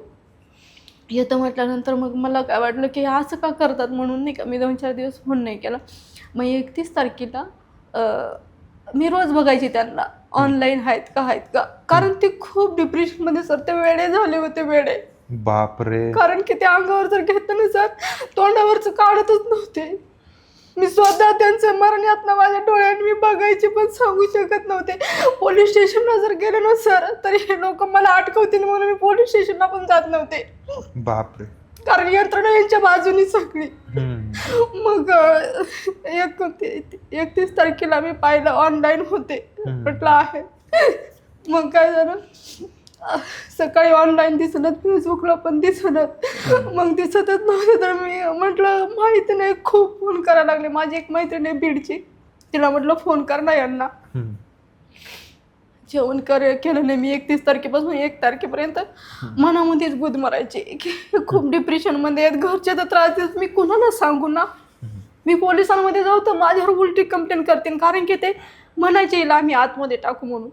A: म्हटल्यानंतर मग मला काय वाटलं की असं का करतात म्हणून नाही का, मी 2-4 दिवस फोन नाही केला. मग 31 तारखेला मी रोज बघायची त्यांना ऑनलाईन आहेत का, कारण ते खूप डिप्रेशनमध्ये सर ते वेडे झाले होते, वेडे.
B: बापरे.
A: कारण की ते अंगावर जर घेतलं ना सर, तोंडावरच काढतच नव्हते. मी स्वतः त्यांचं मरण यातना माझ्या डोळ्यांनी मी बघायची पण सांगू शकत नव्हते. पोलीस स्टेशनला जर गेले ना सर तर हे लोक मला अटकवतील म्हणून मी पोलीस स्टेशनला पण जात नव्हते.
B: बापरे.
A: कारण यंत्रणा यांच्या बाजूनी सगळी. मग 31 तारखेला मी पाहिलं ऑनलाईन होते म्हटलं आहे. मग काय झालं सकाळी ऑनलाईन दिसत फेसबुकला पण दिसत. मग दिसतच नव्हतं तर मी म्हटलं माहिती नाही खूप फोन करायला लागले. माझी एक मैत्रीण आहे बीडची तिला म्हटलं फोन कर ना यांना. जेवण केलं नाही मी 31 तारखेपासून 1 तारखेपर्यंत मनामध्येच गुद मारायची की खूप डिप्रेशनमध्ये आहेत. घरचे तर त्रास देत मी कुणाला सांगू ना. मी पोलिसांमध्ये जाऊ तर माझ्यावर उलटी कंप्लेंट करतील कारण की ते म्हणायचे येईल आम्ही आतमध्ये टाकू म्हणून.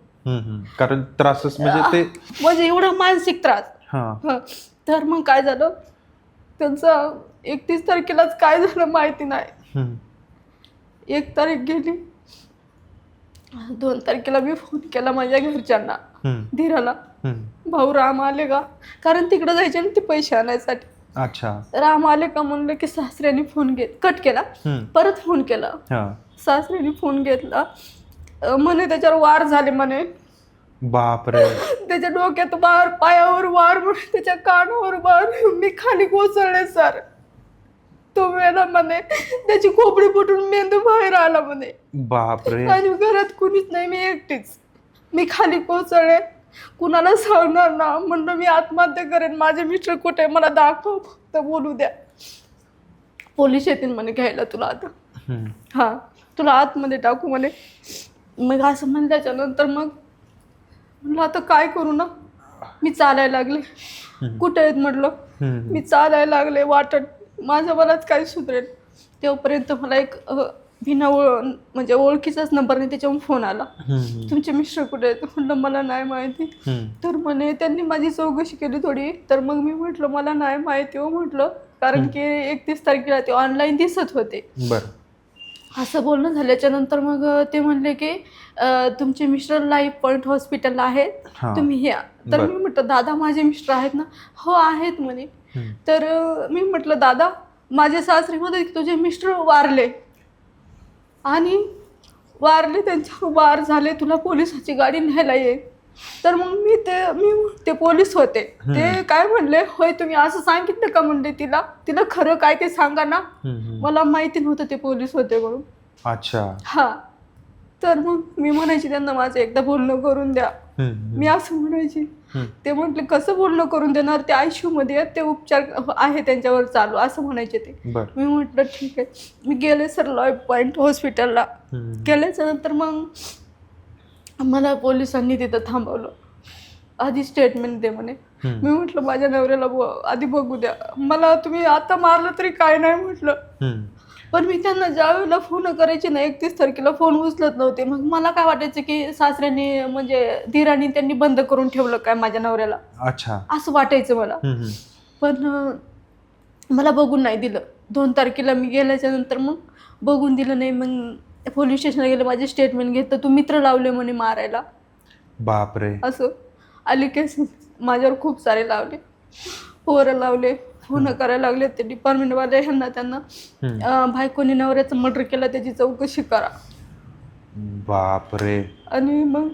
B: कारण त्रासच म्हणजे
A: एवढा मानसिक त्रास. तर मग काय झालं त्यांचं 31 तारखेलाच काय झालं माहिती नाही. 1 तारीख गेली. 2 तारखेला मी फोन केला माझ्या घरच्यांना धीराला. भाऊ राम आले का कारण तिकडे जायचे ना ते पैसे आणायसाठी.
B: अच्छा.
A: राम आले का म्हणलं की सासऱ्याने फोन कट केला. परत फोन केला. सासऱ्याने फोन घेतला म्हणे त्याच्यावर वार झाले म्हणे.
B: बापरे.
A: त्याच्या डोक्यात वार पायावर वार म्हणे त्याच्या कानावर वार. मी खाली कोसळले सर. तो वेळेला म्हणे त्याची खोपडी फुटून मेंदू बाहेर आला म्हणे.
B: बापरे.
A: आणि घरात कुणीच नाही मी एकटीच. मी खाली कोसळले कुणाला सांगणार ना म्हणलं मी आत्महत्या करेन. माझे मिस्टर कुठे मला दाखव फक्त बोलू द्या. पोलीस येतील म्हणे घ्यायला तुला आता. तुला आतमध्ये टाकू म्हणे. मग असं म्हणल्याच्या नंतर मग म्हणलं आता काय करू ना. मी चालायला लागले. कुठे आहेत म्हटलं. मी चालायला लागले वाटत माझ्या मलाच काय सुधरेल. तेव्हापर्यंत मला एक म्हणजे ओळखीचाच नंबर नाही त्याच्यावर फोन आला. तुमचे मिस्टर कुठे आहेत म्हटलं मला नाही माहिती. तर म्हणे त्यांनी माझी चौकशी केली थोडी. तर मग मी म्हटलं मला नाही माहिती हो म्हटलं कारण की 31 तारखेला ते ऑनलाईन दिसत होते. असं बोलणं झाल्याच्या नंतर मग ते म्हणले की तुमचे मिस्टर लाईफ पॉईंट हॉस्पिटलला आहेत तुम्ही या. तर मी म्हटलं दादा माझे मिस्टर आहेत ना. हो आहेत म्हणे. तर मी म्हटलं दादा माझे सासरीमध्ये तुझे मिस्टर वारले आणि त्यांच्या वार झाले तुला पोलिसाची गाडी न्यायला येईल. तर मग मी ते पोलीस होते ते काय म्हणले होय तुम्ही असं सांगितलं का म्हणले तिला खरं काय ते सांगा ना. मला माहिती नव्हतं ते पोलीस होते म्हणून.
B: अच्छा.
A: तर मग मी म्हणायची त्यांना माझं एकदा बोलणं करून द्या. मी असं म्हणायची. ते म्हटले कसं बोलणं करून देणार ते ICU मध्ये आहेत ते उपचार आहे त्यांच्यावर चालू असं म्हणायचे ते. मी म्हटलं ठीक आहे. मी गेले सर लाईफ पॉईंट हॉस्पिटलला. गेल्याच्या नंतर मग मला पोलिसांनी तिथं थांबवलं. आधी स्टेटमेंट दे म्हणे. मी म्हटलं माझ्या नवऱ्याला आधी बघू द्या. मला तुम्ही आता मारलं तरी काय नाही म्हटलं. पण मी त्यांना ज्या वेळेला फोन करायचे ना 31 तारखेला फोन उचलत नव्हते. मग मला काय वाटायचं की सासऱ्यांनी म्हणजे धीराने त्यांनी बंद करून ठेवलं काय माझ्या नवऱ्याला. अच्छा. असं वाटायचं मला. पण मला बघून नाही दिलं. 2 तारखेला मी गेल्याच्या नंतर मग बघून दिलं नाही. मग पोलीस स्टेशनला गेलं माझे स्टेटमेंट घेतलं. तू मित्र लावले म्हणे मारायला. बापरे. असं आली केस माझ्यावर खूप सारे लावले. पोरं लावले. फोन करायला लागले ते डिपार्टमेंटवाले ह्यांना त्यांना बायकोने नवऱ्याचं मर्डर केलं त्याची चौकशी करा. बापरे. आणि मग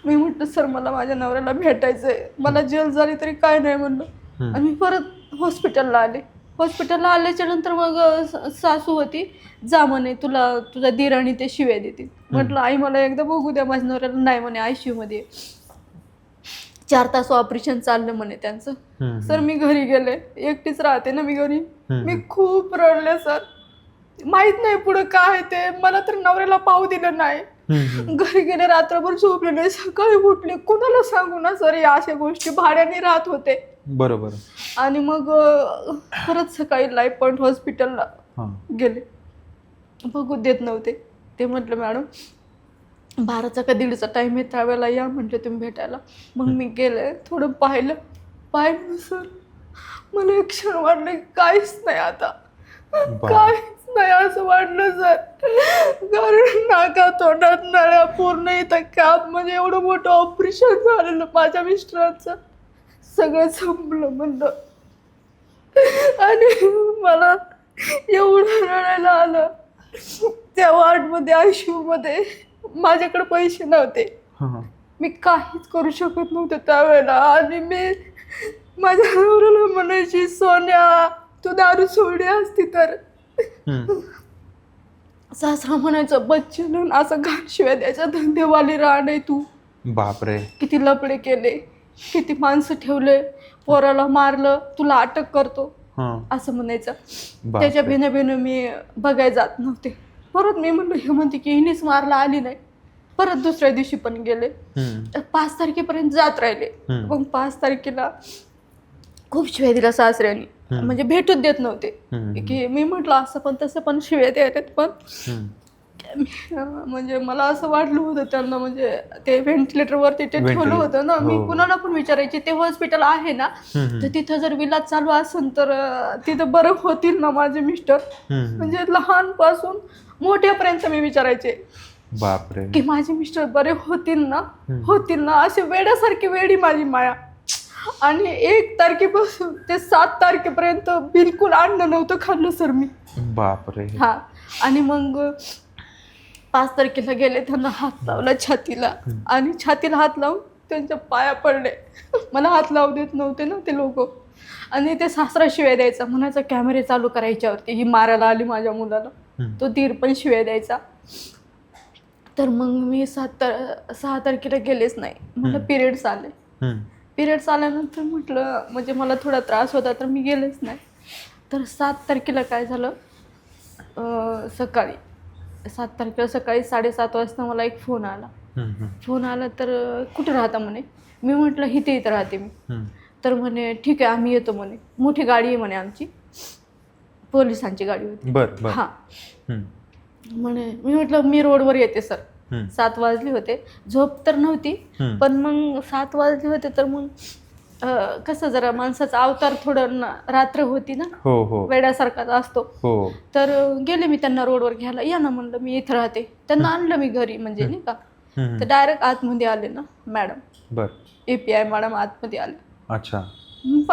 A: मी म्हटलं सर मला माझ्या नवऱ्याला भेटायचंय. मला जेल झाली तरी काय नाही म्हणलं. आणि मी परत हॉस्पिटलला आले. हॉस्पिटलला आल्याच्या नंतर मग सासू होती जा म्हणे तुझा दीर आणि ते शिव्या देतील. म्हटलं आई मला एकदा बघू द्या माझ्या नवऱ्याला. नाही म्हणे ICU मध्ये 4 तास ऑपरेशन चाललं म्हणे त्यांचं. सर मी घरी गेले. एकटीच राहते ना मी घरी. मी खूप रडले सर. माहित नाही पुढे काय ते. मला तर नवऱ्याला पाहू दिलं नाही. घरी गेले रात्रभर झोपले नाही. सकाळी उठले कुणाला सांगू ना सर या अशा गोष्टी. भाड्याने राहत होते. बरोबर. आणि मग परत सकाळी लाईफ पॉईंट हॉस्पिटलला गेले. बघू देत नव्हते. ते म्हटलं मॅडम 12चा का 1:30चा टाइम आहे त्यावेळेला या म्हटले तुम्ही भेटायला. मग मी गेले थोडं पाहिलं सर मला एक क्षण वाटलं काहीच नाही आता. काहीच नाही असं वाटलं सर. कारण नाका तोंडात नळ्या पूर्ण इथं काप म्हणजे एवढं मोठं ऑपरेशन झालेलं माझ्या मिस्टरांचं. सगळं संपलं म्हणलं. आणि मला एवढं रडायला आलं. त्या वॉर्डमध्ये ICU मध्ये माझ्याकडे पैसे नव्हते. मी काहीच करू शकत नव्हते त्यावेळेला. आणि मी माझ्या नवऱ्याला म्हणायची, सोन्या तू दारू सोडली असती तर. सासरा म्हणायचं, बच्चन असं घाण शिवाय द्यायचा, धंदेवाली राहणे तू.
B: बापरे.
A: किती लपडे केले, किती माणसं ठेवले, पोराला मारलं, तुला अटक करतो असं म्हणायचं. त्याच्या भिनं मी बघायला जात नव्हते. परत मी म्हणलं, हे म्हणते की हिनेच मारला, आली नाही. परत दुसऱ्या दिवशी पण गेले. 5 तारखेपर्यंत जात राहिले. मग 5 तारखेला खूप शिव्या दिला सासऱ्यांनी, म्हणजे भेटूच देत नव्हते. की मी म्हटलं असं पण तसं पण शिव्या द्यायला पण म्हणजे मला असं वाटलं होतं त्यांना, म्हणजे ते व्हेंटिलेटरवरती ते ठेवलं होतं ना. मी कुणाला पण विचारायचे, ते हॉस्पिटल आहे ना, तर तिथं जर विलाज चालू असेल तर तिथं बरं होतील ना माझे मिस्टर. म्हणजे लहानपासून मोठ्यापर्यंत मी विचारायचे,
B: बापरे,
A: की माझे मिस्टर बरे होतील ना. अशी वेड्यासारखी वेडी माझी माया. आणि 1 तारखेपासून ते 7 तारखेपर्यंत बिलकुल अन्न नव्हतं खाल्लं सर मी.
B: बापरे.
A: हा. आणि मग 5 तारखेला गेले, त्यांना हात लावला छातीला, आणि छातीला हात लावून त्यांच्या पाया पडले. मला हात लावू देत नव्हते ना ते लोक. आणि ते सासरा शिव्या द्यायचा, म्हणायचा कॅमेरे चालू करायच्यावरती, ही मारायला आली माझ्या मुलाला. तो दीर पण शिव्या द्यायचा. तर मग मी 6 तारखेला गेलेच नाही. मला पिरियड्स आले. पिरियड्स आल्यानंतर म्हटलं, म्हणजे मला थोडा त्रास होता तर मी गेलेच नाही. तर 7 तारखेला काय झालं, सकाळी 7 तारखेला सकाळी 7:30 वाजता मला एक फोन आला. तर कुठे राहता म्हणे. मी म्हटलं इथं राहते मी. तर म्हणे ठीक आहे आम्ही येतो म्हणे. मोठी गाडी आहे म्हणे आमची, पोलिसांची गाडी होती. हां. म्हणे, मी म्हटलं मी रोडवर येते सर. 7 वाजले होते, झोप तर नव्हती, पण मग 7 वाजले होते तर मग कसं जरा माणसाचा अवतार थोडं रात्र होती ना, वेड्यासारखाच असतो. तर गेले मी त्यांना रोडवर घ्यायला, या ना म्हणलं मी इथं राहते. त्यांना आणलं मी घरी, म्हणजे नाही का. तर डायरेक्ट आतमध्ये आले ना मॅडम, API मॅडम आतमध्ये आले.
B: अच्छा.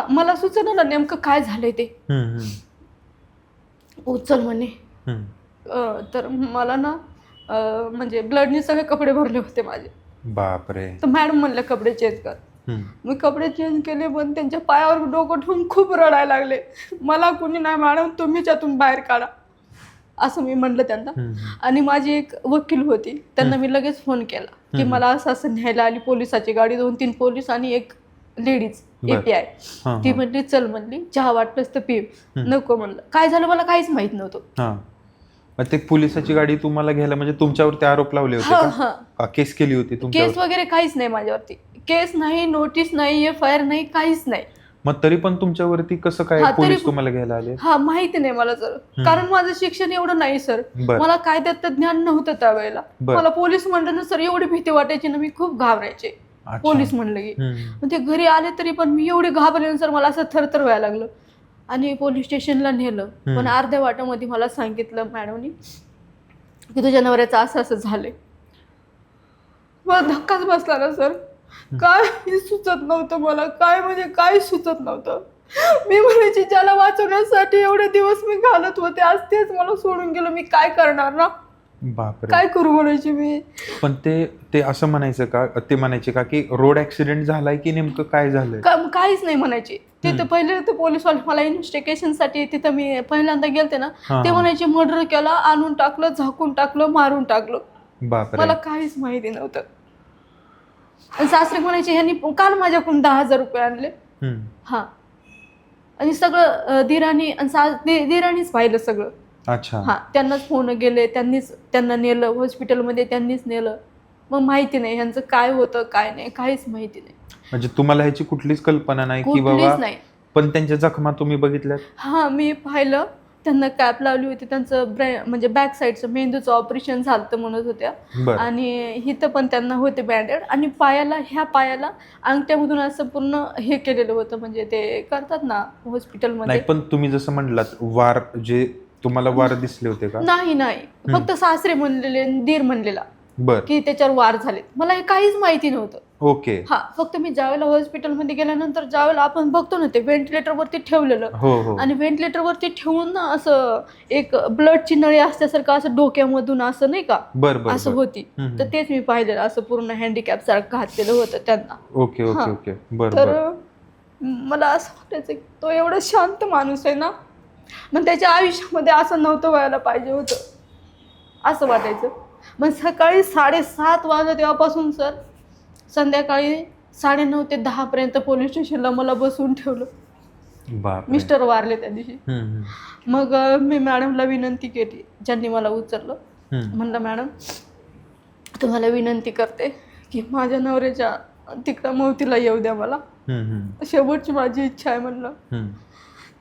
A: मला सुचलं ना नेमकं काय झालंय ते. उचल म्हणे. तर मला ना म्हणजे ब्लडनी सगळे कपडे भरले होते माझे.
B: बापरे.
A: तर मॅडम म्हणलं कपडे चेंज कर. मी कपडे चेंज केले, पण त्यांच्या पायावर डोकं ठेवून खूप रडायला लागले. मला कुणी नाही मॅडम, तुम्हीच यातून बाहेर काढा असं मी म्हटलं त्यांना. आणि माझी एक वकील होती, त्यांना मी लगेच फोन केला की मला असं न्यायला आली पोलिसाची गाडी, 2-3 पोलीस आणि एक लेडीज API. ती म्हणली चल, म्हणली चहा वाटलंच तर पी. नको म्हणलं. काय झालं मला काहीच माहित नव्हतं.
B: ते पोलिसाची गाडी तुम्हाला घ्यायला, म्हणजे तुमच्यावरती आरोप लावले होते, केस केली होती तुमच्यावर?
A: केस वगैरे काहीच नाही माझ्यावरती. केस नाही, नोटीस नाही, FIR नाही, काहीच नाही.
B: मग तरी पण तुमच्यावरती कसं काय पोलीस तुम्हाला घ्यायला आले?
A: माहिती नाही मला सर, कारण माझं शिक्षण एवढं नाही सर. मला कायद्यात ज्ञान नव्हतं त्यावेळेला. मला पोलीस म्हणलं ना सर, एवढी भीती वाटायची ना, मी खूप घाबरायचे पोलीस म्हणलं की. मग ते घरी आले तरी पण मी एवढी घाबरले सर, मला असं थरथर व्हायला लागलं. आणि पोलीस स्टेशनला नेलं, पण अर्ध्या वाटामध्ये मला सांगितलं मॅडमनी की तुझ्या नवऱ्याचं असं झालंय. मला धक्काच बसला ना सर. काही सुचत नव्हतं मला, काय म्हणजे काही सुचत नव्हतं. मी म्हणायची ज्याला वाचवण्यासाठी एवढे दिवस मी घालत होते, आज तेच मला सोडून गेलं, मी काय करणार ना.
B: बापरे.
A: काय करू म्हणायची मी.
B: पण ते असं म्हणायचं का, ते म्हणायचे का की रोड ऍक्सिडेंट झालाय की नेमकं काय झालंय?
A: काहीच नाही म्हणायचे. तिथं पहिले ते पोलीसवाले मला इन्व्हेस्टिगेशन साठी तिथं मी पहिल्यांदा गेलते ना, ते म्हणायचे मर्डर केला, आणून टाकलं, झाकून टाकलं, मारून टाकलं. मला काहीच माहिती नव्हतं. सासरे म्हणायचे ह्यांनी काल माझ्याकडून 10,000 रुपये आणले. आणि सगळं दिराणीच पाहिलं सगळं.
B: अच्छा.
A: त्यांनाच फोन गेले, त्यांना नेलं हॉस्पिटलमध्ये, त्यांनीच नेलं. मग माहिती नाही ह्यांचं काय होतं काय नाही, काहीच माहिती नाही.
B: म्हणजे तुम्हाला ह्याची कुठलीच कल्पना नाही की बाबा? पण त्यांच्या जखमा तुम्ही बघितल्यात? मी पाहिलं,
A: त्यांना कॅप लावली होती, त्यांचं म्हणजे बॅक साईडचं मेंदूचं ऑपरेशन झालं म्हणत होत्या. आणि इथं पण त्यांना होते बँडेड. आणि ह्या पायाला अंगठ्यामधून असं पूर्ण हे केलेलं होतं, म्हणजे ते करतात ना हॉस्पिटलमध्ये.
B: पण तुम्ही जसं म्हणलात वार, जे तुम्हाला वार दिसले होते का?
A: नाही, फक्त सासरे म्हणलेले, दीर म्हणलेला.
B: बर.
A: की त्याच्यावर वार झाले. मला हे काहीच माहिती नव्हतं.
B: ओके.
A: हा, फक्त मी ज्यावेळेला हॉस्पिटलमध्ये गेल्यानंतर ज्यावेळेला आपण बघतो ना ते व्हेंटिलेटरवरती ठेवलेलं,
B: हो हो.
A: आणि व्हेंटिलेटरवरती ठेवून ना असं एक ब्लडची नळी असल्यासारखं असं डोक्यामधून असं नाही का
B: बर बर
A: असं होती. तर तेच मी पाहिलेलं, असं पूर्ण हँडिकॅप सारखं घातलेलं होतं त्यांना.
B: Okay okay okay. बर
A: तर
B: बर.
A: मला असं वाटायचं की तो एवढा शांत माणूस आहे ना, मग त्याच्या आयुष्यामध्ये असं नव्हतं व्हायला पाहिजे होतं असं वाटायचं. मग सकाळी 7:30 वाजता तेव्हापासून सर संध्याकाळी 9:30 ते 10 पर्यंत पोलीस स्टेशनला मला बसवून ठेवलं.
B: बाप.
A: मिस्टर वारले त्या दिवशी. मग मी मॅडमला विनंती केली, ज्यांनी मला उचललं. म्हणलं मॅडम तुम्हाला विनंती करते की माझ्या नवऱ्याच्या तिकडं मौतीला येऊ द्या, मला शेवटची माझी इच्छा आहे म्हणलं.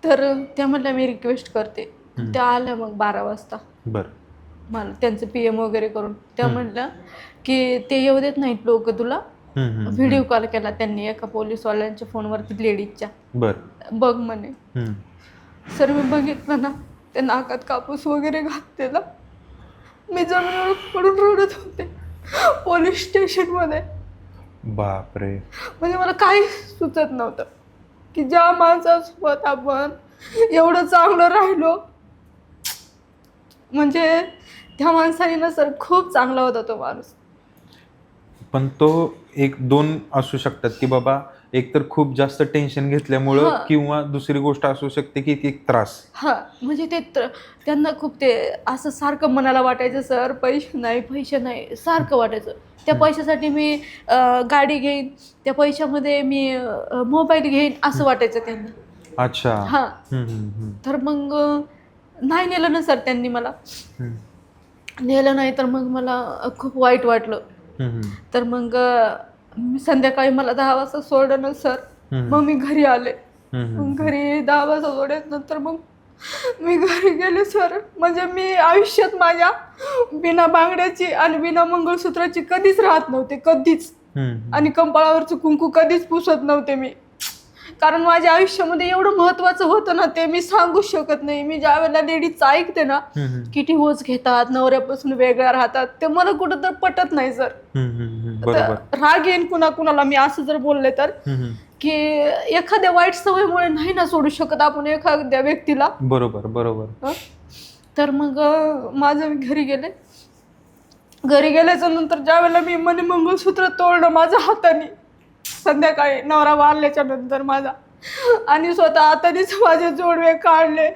A: तर त्या म्हणल्या मी रिक्वेस्ट करते. त्या आल्या मग 12 वाजता.
B: बरं.
A: मला त्यांचं PM वगैरे करून त्या म्हणल्या की ते येऊ देत नाहीत लोक तुला. व्हिडिओ कॉल केला त्यांनी एका पोलीसवाल्यांच्या फोनवरती लेडीजच्या. बघ म्हणे. सर मी बघितलं ना, ते नाकात कापूस वगैरे घातलेला. मी जमिनीवर पडून रडत होते पोलीस स्टेशनमध्ये.
B: बापरे.
A: म्हणजे मला काही सुचत नव्हतं की ज्या माणसासोबत आपण एवढं चांगलं राहिलो, म्हणजे त्या माणसाने ना सर खूप चांगला होता तो माणूस.
B: पण तो 1-2 असू शकतात की बाबा एकतर खूप जास्त टेन्शन घेतल्यामुळं, किंवा दुसरी गोष्ट असू शकते की एक त्रास.
A: म्हणजे ते त्यांना खूप ते असं सारखं मनाला वाटायचं सर पैसे नाही सारखं वाटायचं. त्या पैशासाठी मी गाडी घेईन, त्या पैशामध्ये मी मोबाईल घेईन असं वाटायचं त्यांना.
B: अच्छा.
A: तर मग नाही नेलं ना सर त्यांनी मला. नेलं नाही तर मग मला खूप वाईट वाटलं. तर मग संध्याकाळी मला 10 वाजता सोडलं ना सर. मग मी घरी आले. मग घरी 10 वाजता सोडल्यानंतर मग मी घरी गेले सर. म्हणजे मी आयुष्यात माझ्या बिना बांगड्याची आणि बिना मंगळसूत्राची कधीच राहत नव्हते, कधीच. आणि कपाळावरचं कुंकू कधीच पुसत नव्हते मी, कारण माझ्या आयुष्यामध्ये एवढं महत्वाचं होतं ना, ते मी सांगू शकत नाही. मी ज्या वेळेला लेडीज ऐकते ना की डिव्होर्स घेतात, नवऱ्यापासून वेगळ्या राहतात, ते मला कुठं तर पटत नाही सर. राग येईन कुणाला मी असं जर बोलले तर, की एखाद्या वाईट सवयीमुळे नाही ना सोडू शकत आपण एखाद्या व्यक्तीला.
B: बरोबर.
A: तर मग माझं मी घरी गेले. घरी गेल्याच्या नंतर ज्या वेळेला मी मंगळसूत्र तोडलं माझ्या हाताने संध्याकाळी नवरा वारल्याच्या नंतर माझा, आणि स्वतः हातानेच माझे जोडवे काढले.